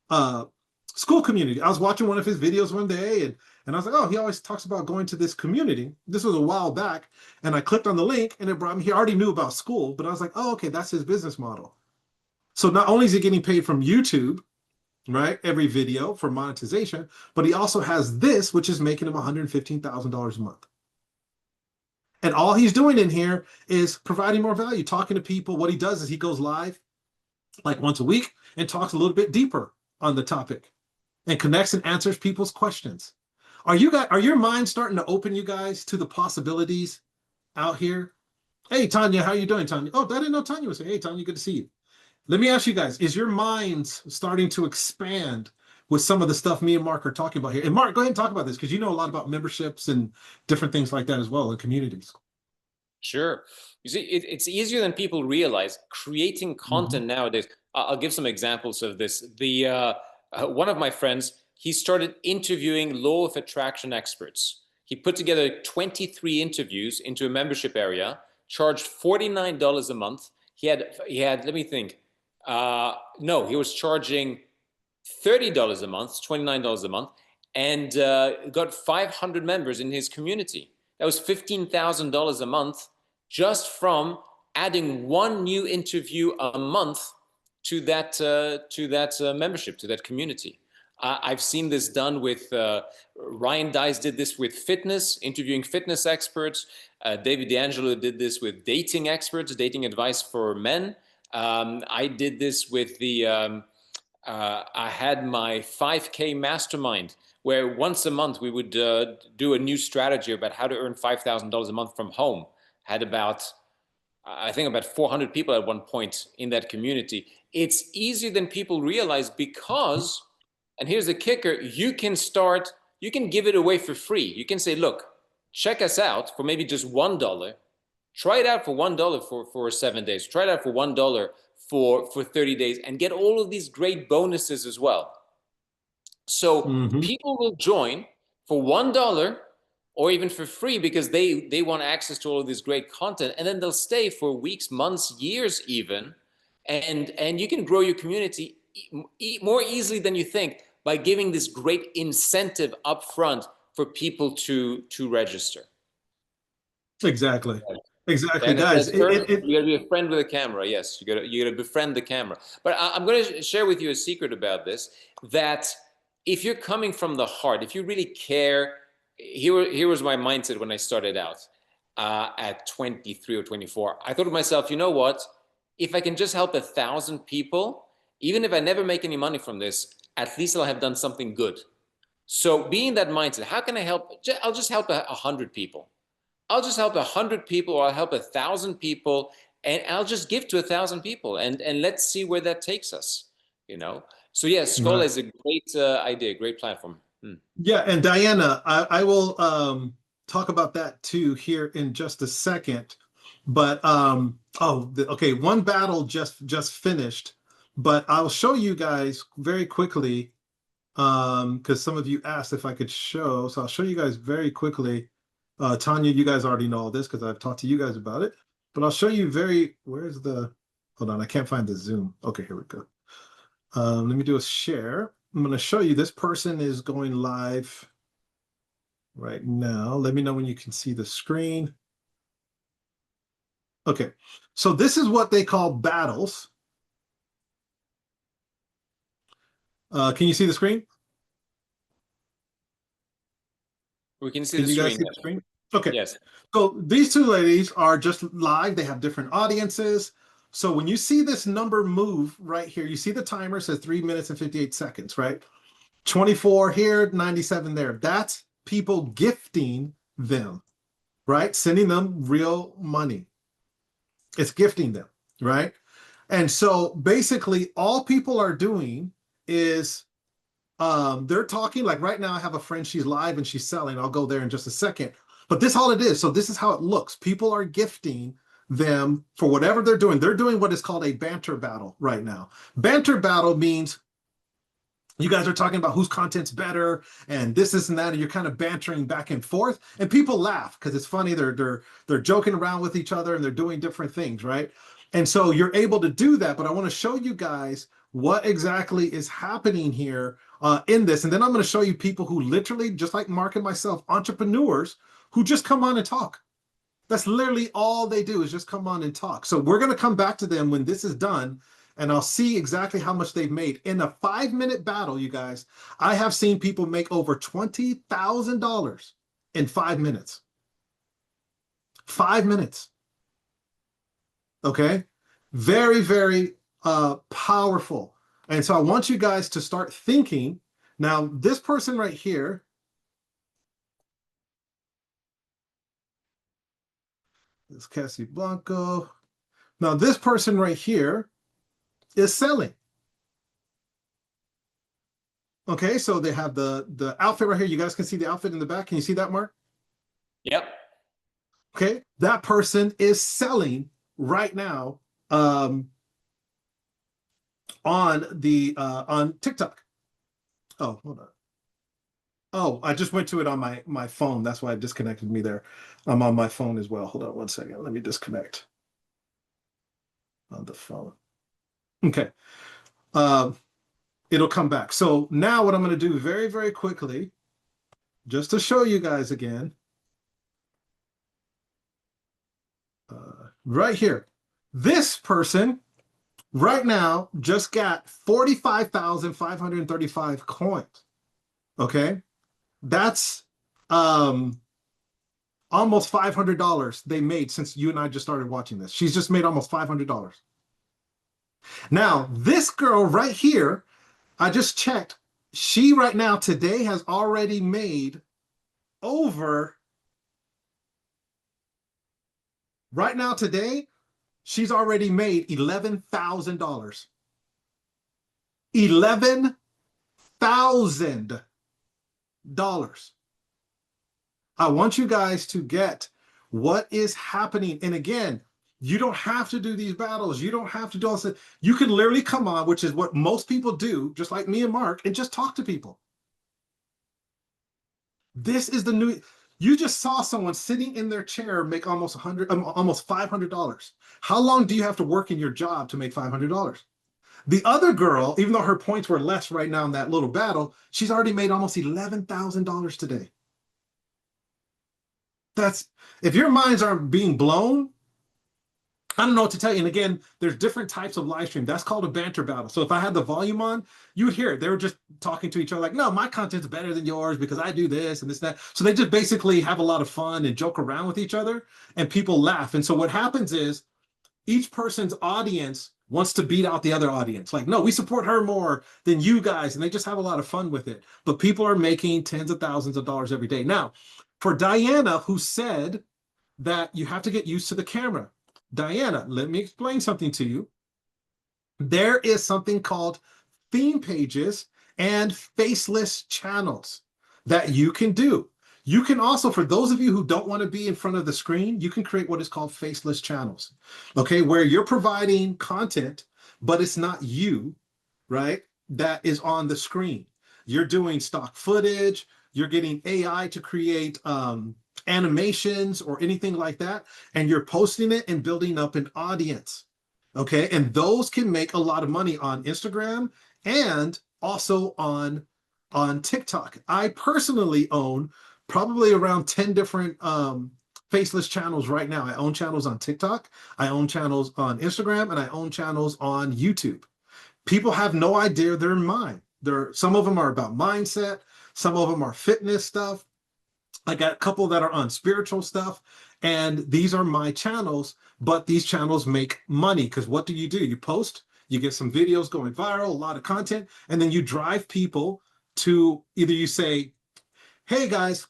uh, school community. I was watching one of his videos one day, and I was like, oh, he always talks about going to this community. This was a while back, and I clicked on the link, and it brought me. He already knew about school, but I was like, oh, okay, that's his business model. So not only is he getting paid from YouTube, right, every video for monetization, but he also has this, which is making him $115,000 a month. And all he's doing in here is providing more value, talking to people. What he does is he goes live like once a week and talks a little bit deeper on the topic and connects and answers people's questions. Are your minds starting to open, you guys, to the possibilities out here? Hey, Tanya, how you doing, Tanya? Oh, I didn't know Tanya was here. Hey, Tanya, good to see you. Let me ask you guys, is your minds starting to expand with some of the stuff me and Mark are talking about here? And Mark, go ahead and talk about this because you know a lot about memberships and different things like that as well in communities. Sure. You see, it's easier than people realize creating Mhm. content nowadays. I'll give some examples of this. One of my friends, he started interviewing law of attraction experts. He put together 23 interviews into a membership area, charged $49 a month. He had, let me think. No, he was charging $30 a month, $29 a month, and got 500 members in his community. That was $15,000 a month just from adding one new interview a month to that membership, to that community. I've seen this done with Ryan Dice did this with fitness, interviewing fitness experts. David D'Angelo did this with dating experts, dating advice for men. I did this with I had my 5K mastermind where once a month we would do a new strategy about how to earn $5,000 a month from home. Had about, I think, about 400 people at one point in that community. It's easier than people realize because, and here's the kicker, you can give it away for free. You can say, look, check us out for maybe just $1. Try it out for $1 for 7 days. Try it out for $1 for 30 days and get all of these great bonuses as well. So Mhm. people will join for $1 or even for free because they want access to all of this great content, and then they'll stay for weeks, months, years even, and you can grow your community more easily than you think by giving this great incentive upfront for people to register. Exactly. Exactly, And it guys. says, It, Ern, it, it you got to be a friend with a camera. Yes, you got to befriend the camera. But I'm going to share with you a secret about this. That if you're coming from the heart, if you really care, here was my mindset when I started out at 23 or 24. I thought to myself, you know what? If I can just help 1,000 people, even if I never make any money from this, at least I'll have done something good. So being that mindset, how can I help? I'll just help 100 people. I'll just help 100 people, or I'll help 1,000 people, and I'll just give to 1,000 people, and let's see where that takes us. You know. So yes, Skola right. is a great idea, great platform. Hmm. Yeah, and Diana, I will talk about that too here in just a second. But okay, one battle just finished, but I'll show you guys very quickly because some of you asked if I could show. So I'll show you guys very quickly. Tanya, you guys already know all this because I've talked to you guys about it. But I'll show you where's the, hold on, I can't find the Zoom. Okay, here we go. Let me do a share. I'm going to show you this person is going live right now. Let me know when you can see the screen. Okay, so this is what they call battles. Can you see the screen? We can see Can the you guys screen. see the screen? Okay, Yes. so these two ladies are just live. They have different audiences. So when you see this number move right here, you see the timer says 3 minutes and 58 seconds, right? 24 here, 97 there. That's people gifting them, right? Sending them real money. It's gifting them, right? And so basically, all people are doing is they're talking. Like right now, I have a friend, she's live and she's selling. I'll go there in just a second. But this is all it is. So this is how it looks. People are gifting them for whatever they're doing. They're doing what is called a banter battle right now. Banter battle means You guys are talking about whose content's better and this and that, and you're kind of bantering back and forth, and people laugh because it's funny. They're joking around with each other and they're doing different things, right? And so you're able to do that. But I want to show you guys what exactly is happening here in this, and then I'm going to show you people who literally, just like Mark and myself, entrepreneurs who just come on and talk. That's literally all they do is just come on and talk. So we're going to come back to them when this is done, and I'll see exactly how much they've made. In a 5-minute battle, you guys, I have seen people make over $20,000 in 5 minutes. 5 minutes. Okay. Very, very powerful. And so I want you guys to start thinking. Now, this person right here, this Cassie Blanco. Now, this person right here is selling. Okay, so they have the outfit right here. You guys can see the outfit in the back. Can you see that, Mark? Yep. Okay, that person is selling right now on TikTok. Oh, hold on. Oh, I just went to it on my phone. That's why it disconnected me there. I'm on my phone as well. Hold on one second. Let me disconnect on the phone. Okay. Um, it'll come back. So now what I'm going to do very, very quickly, just to show you guys again, right here, this person right now just got 45,535 coins. Okay. That's almost $500 they made since you and I just started watching this. She's just made almost $500. Now, this girl right here, I just checked. She right now today has already made over, right now today, she's already made $11,000. $11,000. I want you guys to get what is happening. And again, you don't have to do these battles. You don't have to do all this. You can literally come on, which is what most people do, just like me and Mark, and just talk to people. This is the new. You just saw someone sitting in their chair make almost almost $500. How long do you have to work in your job to make $500? The other girl, even though her points were less right now in that little battle, she's already made almost $11,000 today. That's, if your minds aren't being blown, I don't know what to tell you. And again, there's different types of live stream. That's called a banter battle. So if I had the volume on, you would hear it. They were just talking to each other like, no, my content's better than yours because I do this and this, that. So they just basically have a lot of fun and joke around with each other, and people laugh. And so what happens is each person's audience wants to beat out the other audience. Like, no, we support her more than you guys. And they just have a lot of fun with it. But people are making tens of thousands of dollars every day. Now, for Diana, who said that you have to get used to the camera. Diana, let me explain something to you. There is something called theme pages and faceless channels that you can do. You can also, for those of you who don't want to be in front of the screen, you can create what is called faceless channels, okay, where you're providing content, but it's not you, right, that is on the screen. You're doing stock footage, you're getting AI to create animations or anything like that, and you're posting it and building up an audience, okay? And those can make a lot of money on Instagram and also on TikTok. I personally own probably around 10 different faceless channels right now. I own channels on TikTok, I own channels on Instagram, and I own channels on YouTube. People have no idea they're mine. Some of them are about mindset, some of them are fitness stuff. I got a couple that are on spiritual stuff, and these are my channels, but these channels make money because what do? You post, you get some videos going viral, a lot of content, and then you drive people to either you say, hey guys,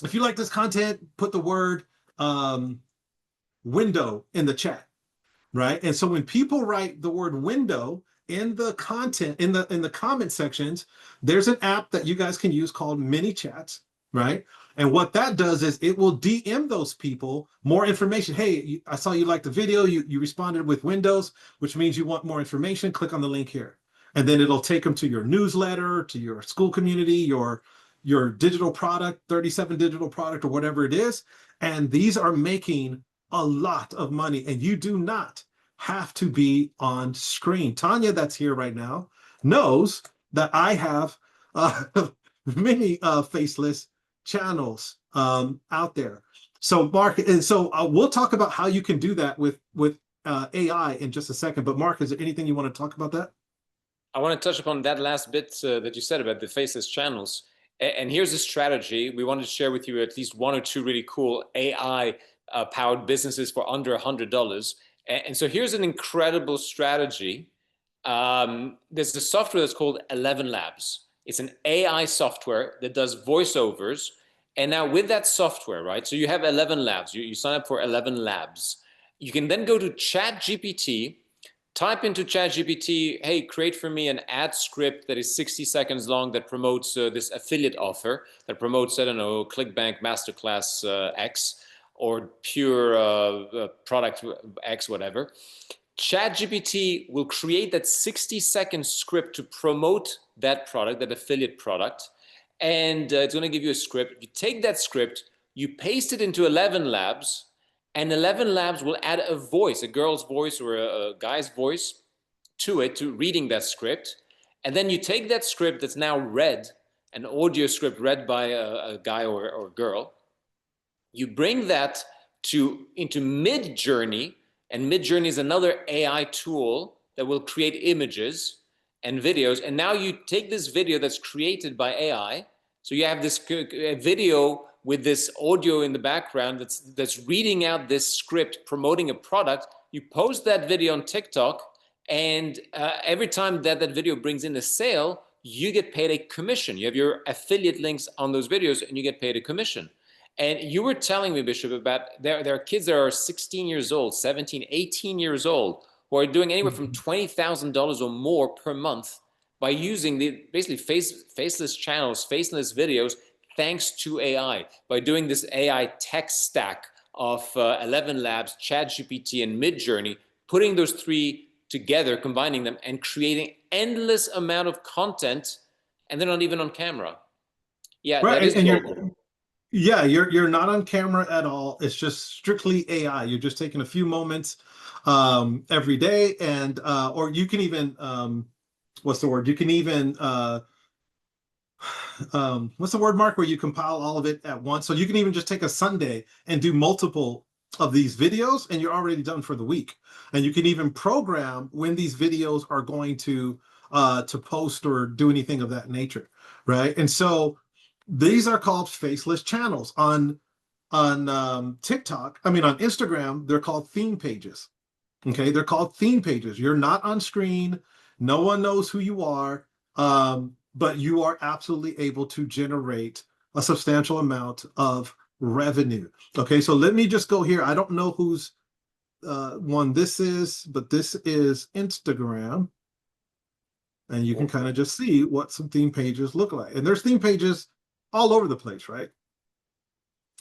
if you like this content, put the word window in the chat, right? And so when people write the word window in the content, in the comment sections, there's an app that you guys can use called mini chats, right? And what that does is it will DM those people more information. Hey, I saw you liked the video. You responded with windows, which means you want more information. Click on the link here. and then it'll take them to your newsletter, to your school community, your digital product, 37 digital product or whatever it is. And these are making a lot of money, and you do not have to be on screen. Tanya, that's here right now, knows that I have uh, many faceless channels out there. So Mark, and so we'll talk about how you can do that with AI in just a second. But Mark, is there anything you want to talk about that? I want to touch upon that last bit that you said about the faceless channels. And here's a strategy. We wanted to share with you at least one or two really cool AI powered businesses for under $100. And so here's an incredible strategy. There's a software that's called 11 Labs. It's an AI software that does voiceovers. And now with that software, right? So you have 11 Labs. You sign up for 11 Labs. You can then go to ChatGPT, type into ChatGPT, hey, create for me an ad script that is 60 seconds long that promotes this affiliate offer, that promotes, I don't know, ClickBank Masterclass X or pure product X, whatever. ChatGPT will create that 60-second script to promote that product, that affiliate product. And it's going to give you a script. You take that script, you paste it into 11 Labs, and 11 Labs will add a voice, a girl's voice or a guy's voice to it, to reading that script. And then you take that script that's now read, an audio script read by a guy or a girl. You bring that into Midjourney, and Midjourney is another AI tool that will create images and videos. And now you take this video that's created by AI. So you have this video with this audio in the background that's reading out this script promoting a product. You post that video on TikTok, and every time that video brings in a sale, you get paid a commission. You have your affiliate links on those videos, and you get paid a commission. And you were telling me, Bishop, about there are kids that are 16 years old, 17, 18 years old, who are doing anywhere from $20,000 or more per month by using the basically faceless channels, faceless videos, thanks to AI, by doing this AI tech stack of 11 Labs, ChatGPT, and Midjourney, putting those three together, combining them, and creating endless amount of content, and they're not even on camera. Yeah, Right, that is and global. you're not on camera at all. It's just strictly AI. You're just taking a few moments every day, and or you can even what's the word? You can even what's the word, Mark, where you compile all of it at once. So you can even just take a Sunday and do multiple of these videos, and you're already done for the week. And you can even program when these videos are going to post or do anything of that nature, right? And so these are called faceless channels on TikTok. I mean, on Instagram, they're called theme pages. Okay, they're called theme pages. You're not on screen. No one knows who you are, but you are absolutely able to generate a substantial amount of revenue. Okay, so let me just go here. I don't know whose one this is, but this is Instagram. And you can kind of just see what some theme pages look like. And there's theme pages all over the place, right?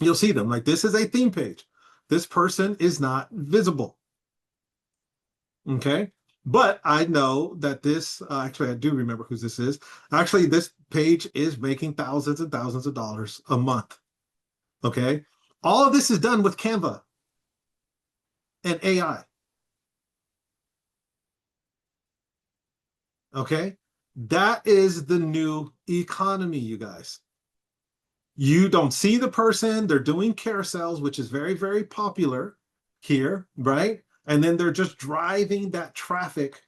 You'll see them. Like, this is a theme page. This person is not visible. Okay. But I know that this, actually, I do remember who this is. Actually, this page is making thousands and thousands of dollars a month. Okay. All of this is done with Canva and AI. Okay. That is the new economy, you guys. You don't see the person. They're doing carousels, which is very, very popular here, right? And then they're just driving that traffic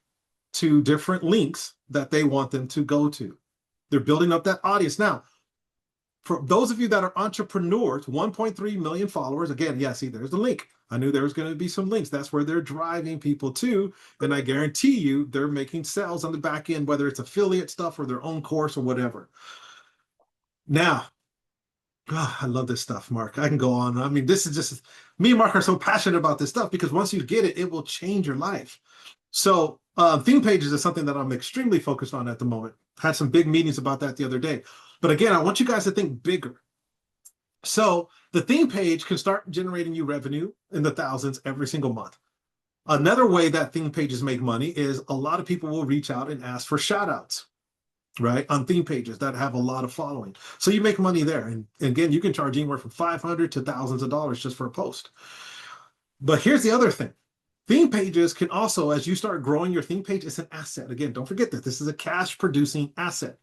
to different links that they want them to go to. They're building up that audience. Now, for those of you that are entrepreneurs, 1.3 million followers, again, yeah, see, there's the link. I knew there was going to be some links. That's where they're driving people to. And I guarantee you they're making sales on the back end, whether it's affiliate stuff or their own course or whatever. Now, I love this stuff, Mark. I can go on. I mean, this is just, me and Mark are so passionate about this stuff because once you get it, it will change your life. So theme pages is something that I'm extremely focused on at the moment. Had some big meetings about that the other day. But again, I want you guys to think bigger. So the theme page can start generating you revenue in the thousands every single month. Another way that theme pages make money is a lot of people will reach out and ask for shout outs, right? On theme pages that have a lot of following. So you make money there. And again, you can charge anywhere from 500 to thousands of dollars just for a post. But here's the other thing. Theme pages can also, as you start growing your theme page, it's an asset. Again, don't forget that this is a cash producing asset.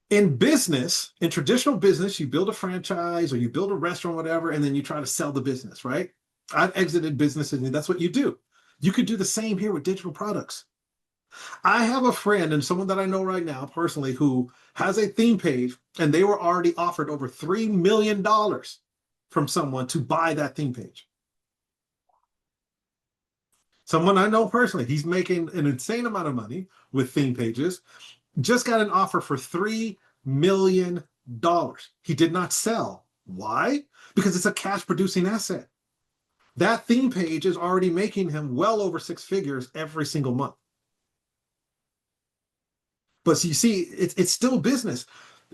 In business, in traditional business, you build a franchise or you build a restaurant, whatever, and then you try to sell the business, right? I've exited businesses and that's what you do. You could do the same here with digital products. I have a friend and someone that I know right now personally who has a theme page and they were already offered over $3 million from someone to buy that theme page. Someone I know personally, he's making an insane amount of money with theme pages, just got an offer for $3 million. He did not sell. Why? Because it's a cash producing asset. That theme page is already making him well over six figures every single month. But you see, it's still business.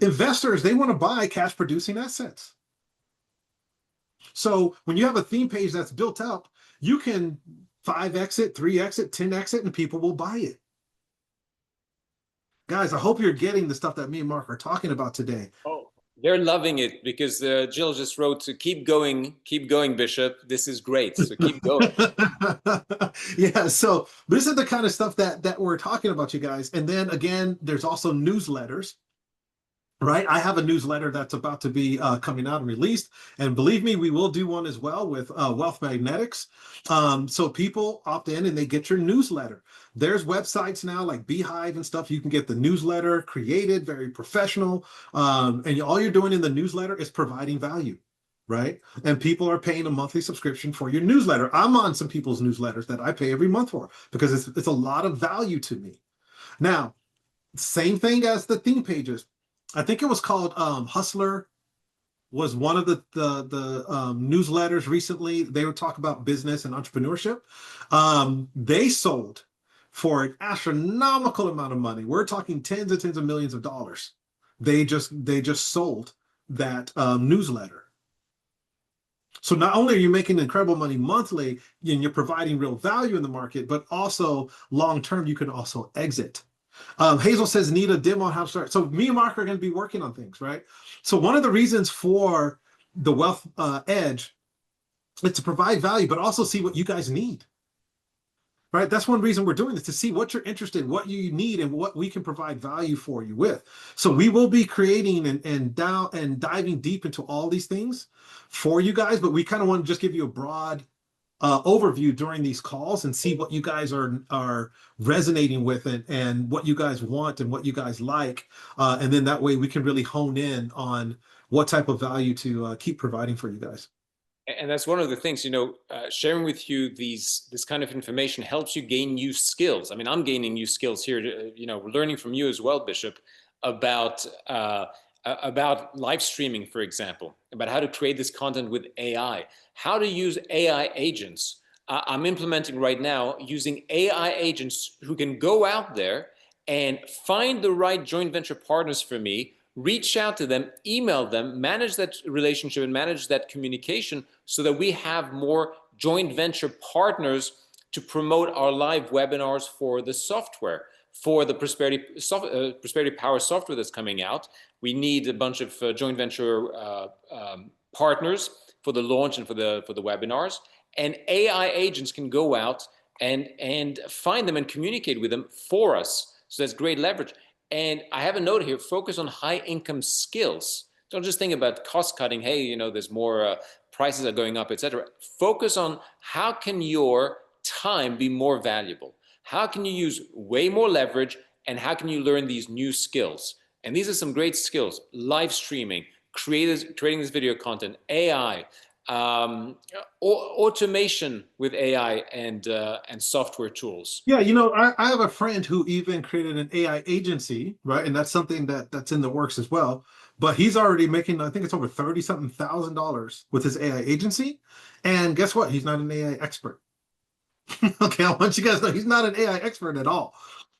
Investors, they want to buy cash producing assets. So when you have a theme page that's built up, you can 5x it, 3x it, 10x it, and people will buy it. Guys, I hope you're getting the stuff that me and Mark are talking about today. Oh, they're loving it because Jill just wrote to keep going, Bishop. This is great. So keep going. Yeah, so this is the kind of stuff that we're talking about, you guys. And then again, there's also newsletters. Right, I have a newsletter that's about to be coming out and released, and believe me, we will do one as well with Wealth Magnetics. So people opt in and they get your newsletter. There's websites now like Beehive and stuff. You can get the newsletter created, very professional, and all you're doing in the newsletter is providing value, right? And people are paying a monthly subscription for your newsletter. I'm on some people's newsletters that I pay every month for because it's a lot of value to me. Now, same thing as the theme pages. I think it was called Hustler was one of the newsletters recently. They would talk about business and entrepreneurship. They sold for an astronomical amount of money. We're talking tens of millions of dollars. They just sold that newsletter. So not only are you making incredible money monthly and you're providing real value in the market, but also long term you can also exit. Hazel says, need a demo on how to start. So me and Mark are going to be working on things, right? So one of the reasons for the Wealth Edge is to provide value, but also see what you guys need, right? That's one reason we're doing this, to see what you're interested in, what you need, and what we can provide value for you with. So we will be creating and diving deep into all these things for you guys, but we kind of want to just give you a broad overview during these calls and see what you guys are resonating with and what you guys want and what you guys like. And then that way we can really hone in on what type of value to keep providing for you guys. And that's one of the things, sharing with you this kind of information helps you gain new skills. I mean, I'm gaining new skills here, learning from you as well, Bishop, about live streaming, for example, about how to create this content with AI, how to use AI agents. I'm implementing right now using AI agents who can go out there and find the right joint venture partners for me, reach out to them, email them, manage that relationship and manage that communication so that we have more joint venture partners to promote our live webinars for the software, for the Prosperity Power software that's coming out. We need a bunch of joint venture partners for the launch and for the webinars. And AI agents can go out and find them and communicate with them for us. So that's great leverage. And I have a note here: focus on high income skills. Don't just think about cost cutting. Hey, there's more prices are going up, etc. Focus on how can your time be more valuable. How can you use way more leverage, and how can you learn these new skills? And these are some great skills: live streaming, creating this video content, AI, automation with AI and software tools. Yeah, I have a friend who even created an AI agency, right? And that's something that's in the works as well. But he's already making, I think it's over 30 something thousand dollars with his AI agency. And guess what? He's not an AI expert. Okay, I want you guys to know he's not an AI expert at all.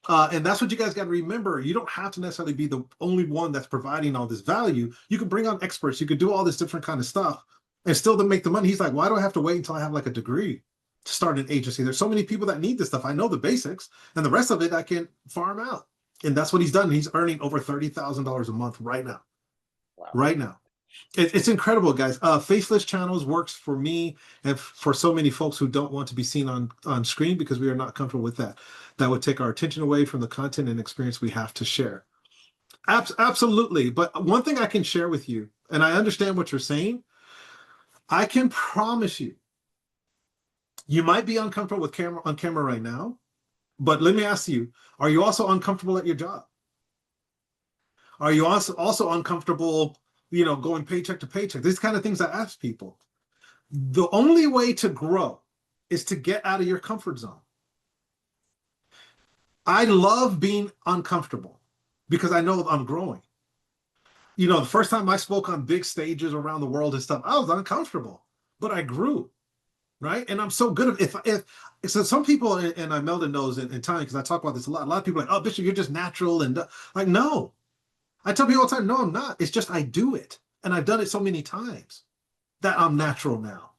And that's what you guys got to remember. You don't have to necessarily be the only one that's providing all this value. You can bring on experts. You could do all this different kind of stuff and still to make the money. He's like, why do I have to wait until I have like a degree? to start an agency. There's so many people that need this stuff. I know the basics, and the rest of it I can farm out. And that's what he's done. He's earning over $30,000 a month right now. Wow. Right now. It's incredible, guys. Faceless channels works for me and for so many folks who don't want to be seen on screen because we are not comfortable with that. That would take our attention away from the content and experience we have to share. Absolutely. But one thing I can share with you, and I understand what you're saying, I can promise you, you might be uncomfortable with camera on camera right now, but let me ask you, are you also uncomfortable at your job? Are you also uncomfortable, going paycheck to paycheck? These kind of things I ask people. The only way to grow is to get out of your comfort zone. I love being uncomfortable because I know I'm growing. The first time I spoke on big stages around the world and stuff, I was uncomfortable, but I grew, right? And I'm so good at if so some people, and I Melda knows in time because I talk about this a lot. A lot of people are like, oh, Bishop, you're just natural, and like, no. I tell people all the time, no, I'm not. It's just I do it, and I've done it so many times that I'm natural now.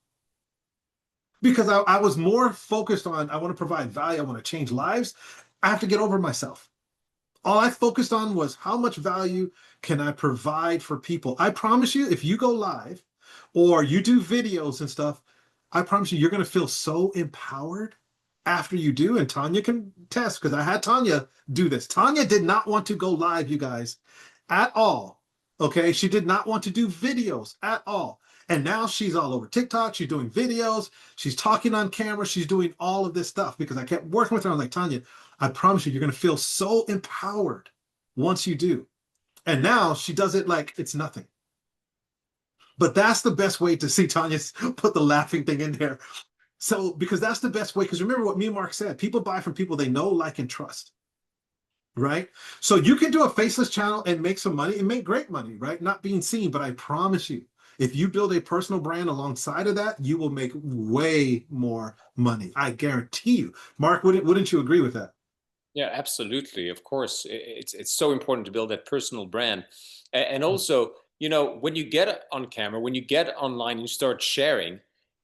Because I was more focused on I want to provide value, I want to change lives. I have to get over myself. All I focused on was how much value can I provide for people. I promise you, if you go live or you do videos and stuff, I promise you, you're going to feel so empowered after you do. And Tanya can test because I had Tanya do this. Tanya did not want to go live, you guys, at all. Okay. She did not want to do videos at all. And now she's all over TikTok. She's doing videos. She's talking on camera. She's doing all of this stuff because I kept working with her. I was like, Tanya, I promise you, you're going to feel so empowered once you do. And now she does it like it's nothing. But that's the best way to see Tanya's put the laughing thing in there. So, because that's the best way. Because remember what me and Mark said, people buy from people they know, like, and trust. Right? So you can do a faceless channel and make some money and make great money, right? Not being seen. But I promise you, if you build a personal brand alongside of that, you will make way more money. I guarantee you. Mark, wouldn't you agree with that? Yeah, absolutely. Of course, it's so important to build that personal brand, and also, when you get on camera, when you get online, you start sharing.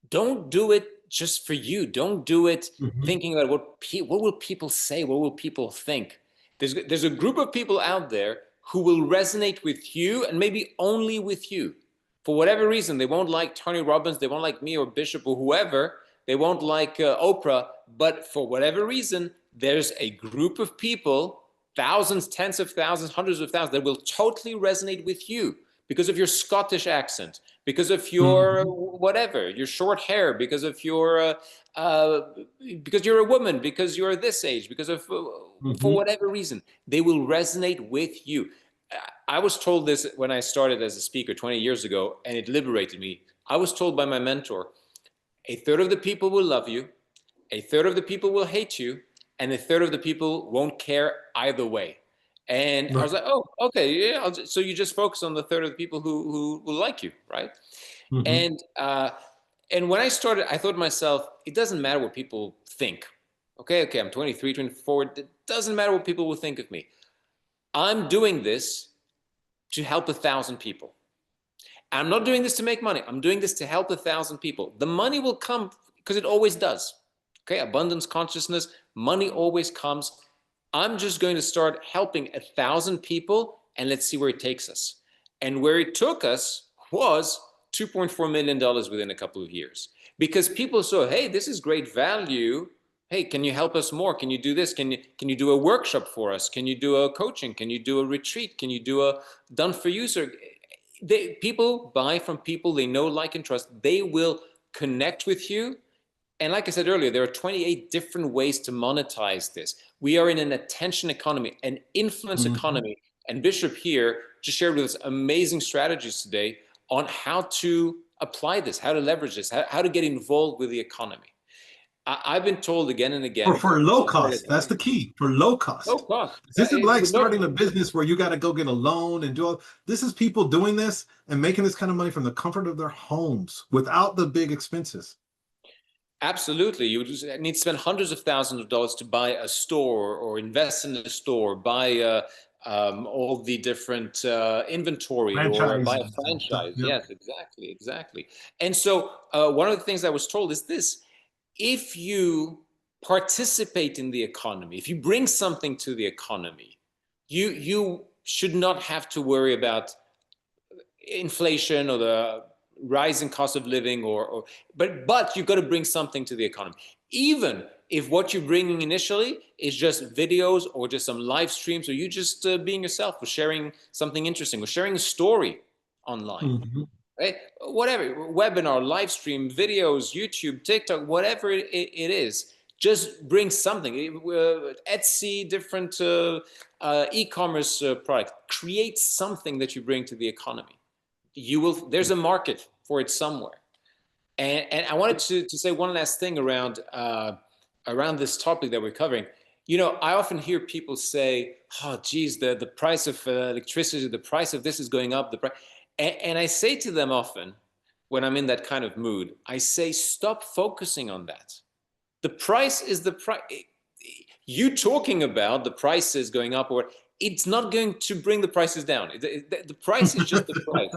Don't do it just for you. Don't do it Mhm. thinking about what will people say, what will people think. There's a group of people out there who will resonate with you, and maybe only with you. For whatever reason, they won't like Tony Robbins, they won't like me or Bishop or whoever, they won't like Oprah, but for whatever reason, there's a group of people, thousands, tens of thousands, hundreds of thousands, that will totally resonate with you because of your Scottish accent, because of your Mhm. whatever, your short hair, because you're a woman, because you're this age, because of for Mhm. whatever reason, they will resonate with you. I was told this when I started as a speaker 20 years ago, and it liberated me. I was told by my mentor, a third of the people will love you, a third of the people will hate you, and a third of the people won't care either way. And I was Right. like, oh, okay, yeah. So you just focus on the third of the people who will like you, right? Mhm. And and when I started, I thought to myself, it doesn't matter what people think. Okay, I'm 23, 24. It doesn't matter what people will think of me. I'm doing this to help 1,000 people. I'm not doing this to make money. I'm doing this to help 1,000 people. The money will come because it always does. Okay, abundance consciousness, money always comes. I'm just going to start helping 1,000 people, and let's see where it takes us. And where it took us was $2.4 million within a couple of years, because people saw, hey, this is great value. Hey, can you help us more? Can you do this? Can you do a workshop for us? Can you do a coaching? Can you do a retreat? Can you do a done for you? So people buy from people they know, like, and trust. They will connect with you. And like I said earlier, there are 28 different ways to monetize this. We are in an attention economy, an influence Mhm. economy. And Bishop here just shared with us amazing strategies today on how to apply this, how to leverage this, how to get involved with the economy. I've been told again and again, For low I've heard cost, it, that's the key. For low no cost. cost. This isn't like With no, starting a business where you got to go get a loan and do all. This is people doing this and making this kind of money from the comfort of their homes without the big expenses. absolutely. You just need to spend hundreds of thousands of dollars to buy a store or invest in a store, buy all the different inventory, or buy a Franchises and stuff. franchise. Yep. Yes, exactly, exactly. And so one of the things I was told is this: if you participate in the economy, if you bring something to the economy, you should not have to worry about inflation or the rising cost of living, but you've got to bring something to the economy, even if what you're bringing initially is just videos or just some live streams, or you just being yourself, or sharing something interesting, or sharing a story online, Mhm. right? Whatever, webinar, live stream, videos, YouTube, TikTok, whatever it is, just bring something. Etsy, different e-commerce product. Create something that you bring to the economy. You will. There's a market for it somewhere. And I wanted to say one last thing around this topic that we're covering. I often hear people say, "Oh, geez, the price of electricity, the price of this is going up." And I say to them often, when I'm in that kind of mood, I say, "Stop focusing on that. The price is the price. You talking about the prices going up, or it's not going to bring the prices down. The price is just the price.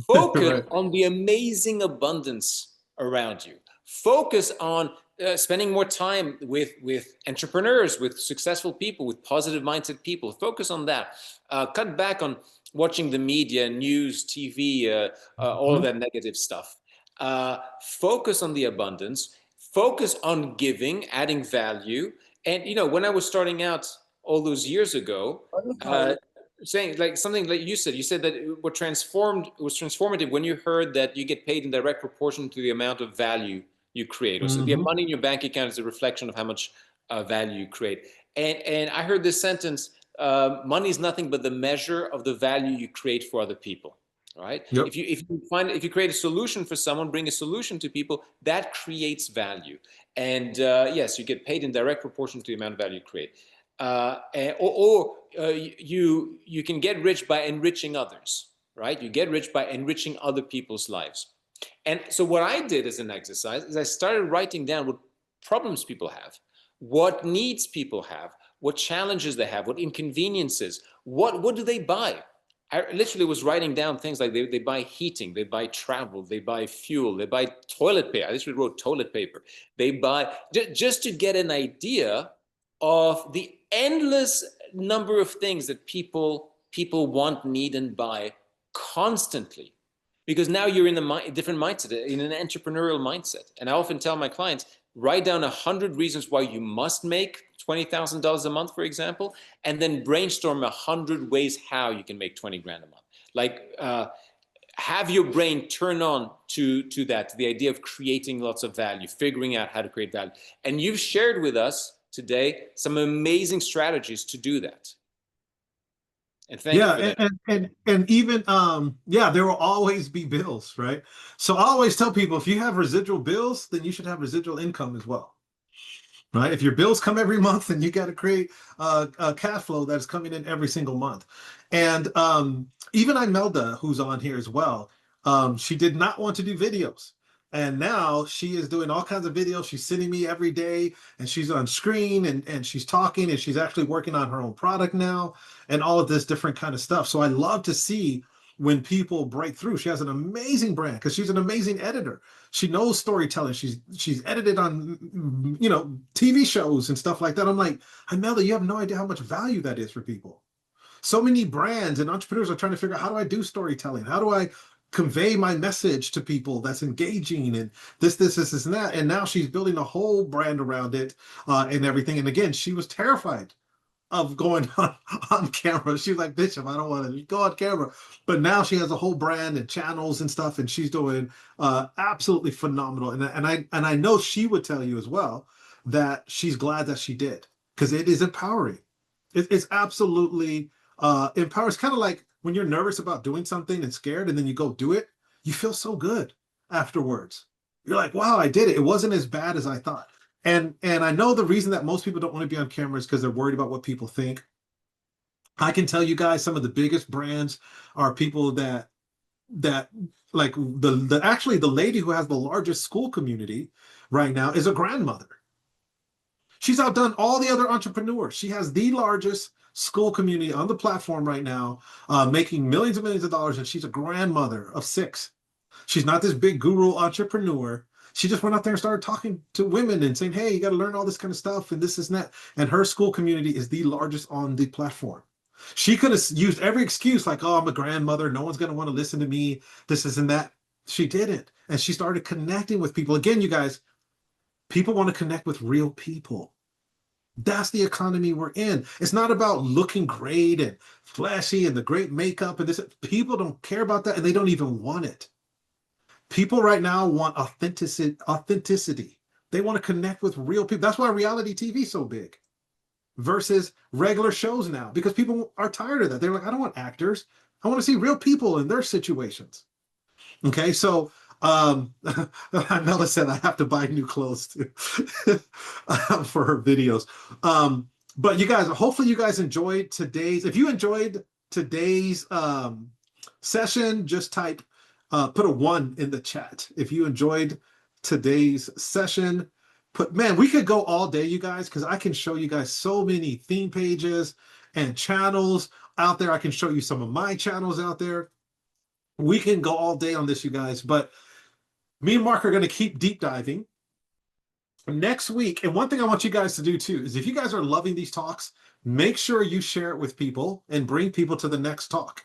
Focus Right. on the amazing abundance around you. Focus on spending more time with entrepreneurs, with successful people, with positive mindset people. Focus on that. Cut back on watching the media, news, TV, all of Mhm. that negative stuff. Focus on the abundance. Focus on giving, adding value. And when I was starting out all those years ago, saying like something like you said that it was transformative when you heard that you get paid in direct proportion to the amount of value you create, or so the Mhm. money in your bank account is a reflection of how much value you create. And I heard this sentence: money is nothing but the measure of the value you create for other people. All right, Yep. if you create a solution for someone, bring a solution to people, that creates value. And yes, you get paid in direct proportion to the amount of value you create. You can get rich by enriching others, right? You get rich by enriching other people's lives. And so what I did as an exercise is I started writing down what problems people have, what needs people have, what challenges they have, what inconveniences, what do they buy. I literally was writing down things like they buy heating, they buy travel, they buy fuel, they buy toilet paper. I literally wrote toilet paper. They buy, just to get an idea of the endless number of things that people want, need, and buy constantly, because now you're in a different mindset, in an entrepreneurial mindset. And I often tell my clients, write down 100 reasons why you must make $20,000 a month, for example, and then brainstorm 100 ways how you can make 20 grand a month. Like, have your brain turn on to that, to the idea of creating lots of value, figuring out how to create value. And you've shared with us today some amazing strategies to do that. And thank you Yeah, for that. and even yeah, there will always be bills, right? So I always tell people, if you have residual bills, then you should have residual income as well. Right? If your bills come every month, then you got to create a cash flow that's coming in every single month. And even Imelda, who's on here as well, she did not want to do videos. And now she is doing all kinds of videos. She's sending me every day, and she's on screen, and she's talking, and she's actually working on her own product now, and all of this different kind of stuff. So I love to see when people break through. She has an amazing brand because she's an amazing editor. She knows storytelling. She's edited on TV shows and stuff like that. I'm like, Imelda, you have no idea how much value that is for people. So many brands and entrepreneurs are trying to figure out, how do I do storytelling? How do I convey my message to people that's engaging, and this and that. And now she's building a whole brand around it, and everything. And again, she was terrified of going on camera. She's like, Bishop, I don't want to go on camera. But now she has a whole brand and channels and stuff, and she's doing absolutely phenomenal. And I know she would tell you as well that she's glad that she did, because it is empowering. It's absolutely empowering. It's kind of like when you're nervous about doing something and scared, and then you go do it, you feel so good afterwards. You're like, wow, I did it. It wasn't as bad as I thought. And I know the reason that most people don't want to be on camera is because they're worried about what people think. I can tell you guys, some of the biggest brands are people that like the actually the lady who has the largest school community right now is a grandmother. She's outdone all the other entrepreneurs. She has the largest school community on the platform right now, making millions and millions of dollars, and she's a grandmother of six. She's not this big guru entrepreneur. She just went out there and started talking to women and saying, hey, you got to learn all this kind of stuff and this is that. And her school community is the largest on the platform. She could have used every excuse like, oh, I'm a grandmother. No one's going to want to listen to me. This isn't that. She didn't. And she started connecting with people. Again, you guys, people want to connect with real people. That's the economy we're in. It's not about looking great and flashy and the great makeup and this. People don't care about that and they don't even want it. People right now want authenticity. They want to connect with real people. That's why reality TV is so big versus regular shows now, because people are tired of that. They're like, I don't want actors. I want to see real people in their situations. Okay, so Mela said I have to buy new clothes too for her videos. But you guys, hopefully you guys enjoyed today's. If you enjoyed today's session, just type put a 1 in the chat. If you enjoyed today's session, man, we could go all day, you guys, because I can show you guys so many theme pages and channels out there. I can show you some of my channels out there. We can go all day on this, you guys, but me and Mark are going to keep deep diving next week. And one thing I want you guys to do too is if you guys are loving these talks, make sure you share it with people and bring people to the next talk.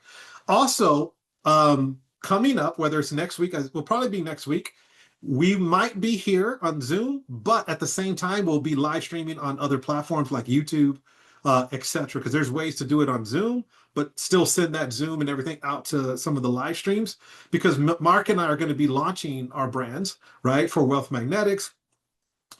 Also, coming up, whether it's next week, will probably be next week, we might be here on Zoom, but at the same time, we'll be live streaming on other platforms like YouTube, etc. Because there's ways to do it on Zoom, but still send that Zoom and everything out to some of the live streams, because Mark and I are going to be launching our brands, right, for Wealth Magnetics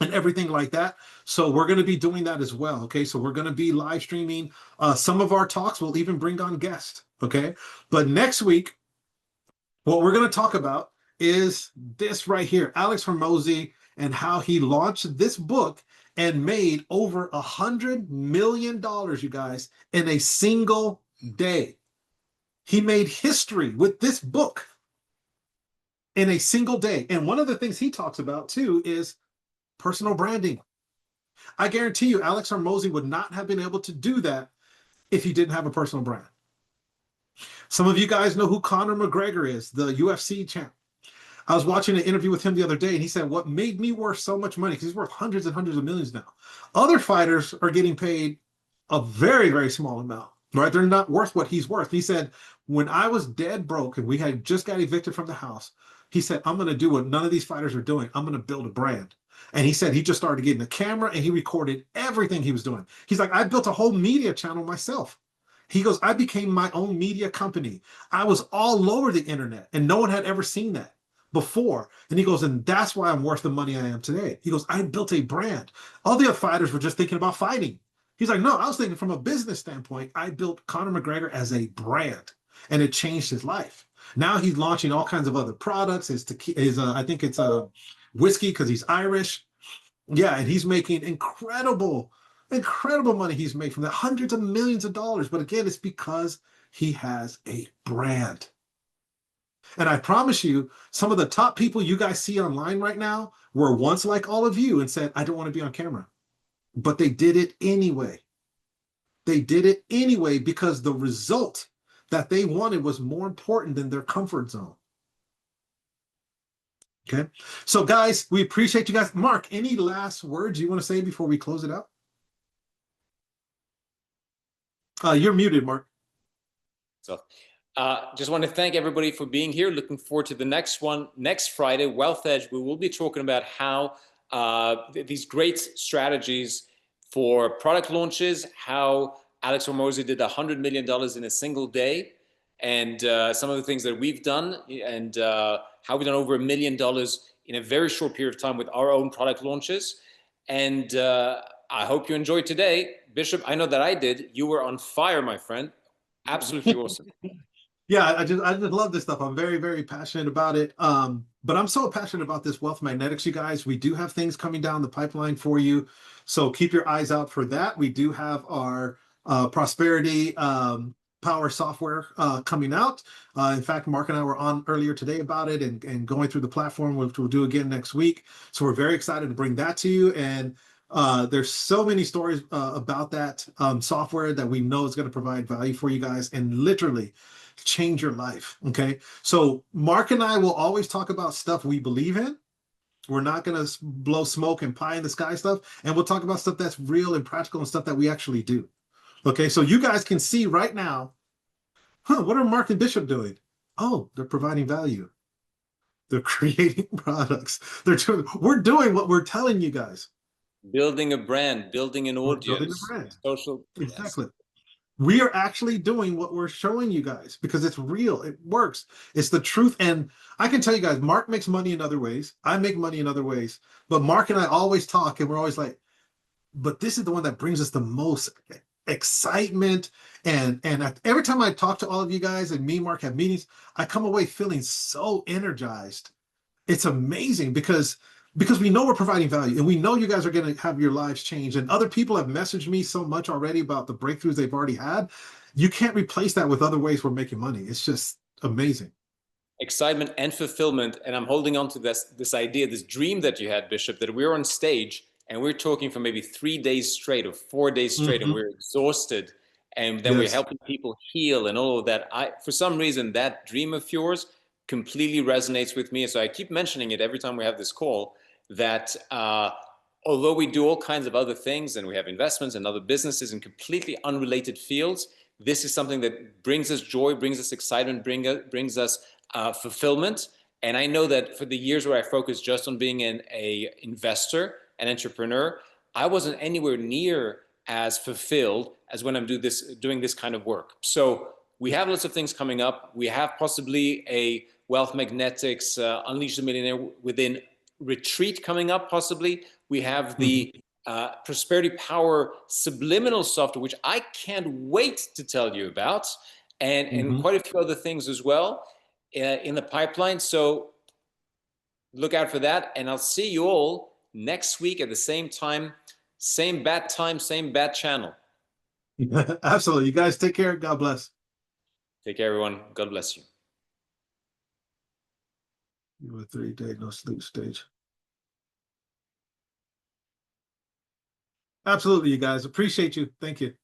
and everything like that. So we're going to be doing that as well. Okay, so we're going to be live streaming some of our talks. We'll even bring on guests. Okay, but next week, what we're going to talk about is this right here, Alex Hormozi, and how he launched this book and made over $100 million, you guys, in a single day. He made history with this book in a single day. And one of the things he talks about too is personal branding. I guarantee you, Alex Hormozi would not have been able to do that if he didn't have a personal brand. Some of you guys know who Conor McGregor is, the UFC champ. I was watching an interview with him the other day, and he said, what made me worth so much money, because he's worth hundreds and hundreds of millions now. Other fighters are getting paid a very, very small amount, right? They're not worth what he's worth. He said, when I was dead broke and we had just got evicted from the house, he said, I'm going to do what none of these fighters are doing. I'm going to build a brand. And he said he just started getting a camera and he recorded everything he was doing. He's like, I built a whole media channel myself. He goes, I became my own media company. I was all over the internet and no one had ever seen that before. And he goes, and that's why I'm worth the money I am today. He goes, I built a brand. All the other fighters were just thinking about fighting. He's like, no, I was thinking from a business standpoint. I built Conor McGregor as a brand and it changed his life. Now he's launching all kinds of other products. I think it's a whiskey because he's Irish. Yeah, and he's making incredible money he's made from that, hundreds of millions of dollars. But again, it's because he has a brand. And I promise you, some of the top people you guys see online right now were once like all of you and said, I don't want to be on camera. But they did it anyway. They did it anyway because the result that they wanted was more important than their comfort zone. Okay. So guys, we appreciate you guys. Mark, any last words you want to say before we close it out? You're muted, Mark. So just want to thank everybody for being here. Looking forward to the next one next Friday, Wealth Edge. We will be talking about how these great strategies for product launches, how Alex Hormozi did $100 million in a single day, and some of the things that we've done, and how we've done over $1 million in a very short period of time with our own product launches. And I hope you enjoyed today. Bishop, I know that I did. You were on fire, my friend. Absolutely awesome. Yeah, I just love this stuff. I'm very, very passionate about it. But I'm so passionate about this Wealth Magnetics, you guys. We do have things coming down the pipeline for you. So keep your eyes out for that. We do have our prosperity power software coming out. In fact, Mark and I were on earlier today about it and going through the platform, which we'll do again next week. So we're very excited to bring that to you. And there's so many stories about that software that we know is going to provide value for you guys and literally change your life. Okay. So Mark and I will always talk about stuff we believe in. We're not going to blow smoke and pie in the sky stuff. And we'll talk about stuff that's real and practical and stuff that we actually do. Okay. So you guys can see right now, what are Mark and Bishop doing? Oh, they're providing value. They're creating products. We're doing what we're telling you guys. Building a brand, building an We're building a audience, brand. social. Yes. Exactly. We are actually doing what we're showing you guys because it's real. It works. It's the truth. And I can tell you guys, Mark makes money in other ways. I make money in other ways. But Mark and I always talk and we're always like, but this is the one that brings us the most excitement. And every time I talk to all of you guys and me and Mark have meetings, I come away feeling so energized. It's amazing because we know we're providing value and we know you guys are going to have your lives change. And other people have messaged me so much already about the breakthroughs they've already had. You can't replace that with other ways we're making money. It's just amazing. Excitement and fulfillment. And I'm holding on to this idea, this dream that you had, Bishop, that we're on stage and we're talking for maybe 3 days straight or 4 days straight, and Hmm. we're exhausted, and then we're Yes. helping people heal and all of that. For some reason, that dream of yours completely resonates with me. So I keep mentioning it every time we have this call, that although we do all kinds of other things and we have investments and other businesses in completely unrelated fields, this is something that brings us joy, brings us excitement, brings us fulfillment. And I know that for the years where I focused just on being a investor, an entrepreneur, I wasn't anywhere near as fulfilled as when I'm doing this kind of work. So we have lots of things coming up. We have possibly a Wealth Magnetics Unleash the Millionaire Within retreat coming up, possibly. We have Hmm. the Prosperity Power Subliminal software, which I can't wait to tell you about, and Hmm. quite a few other things as well in the pipeline. So look out for that. And I'll see you all next week at the same time, same bat channel. Absolutely. You guys take care. God bless. Take care, everyone. God bless you. You have a 3-day no sleep stage. Absolutely, you guys. Appreciate you. Thank you.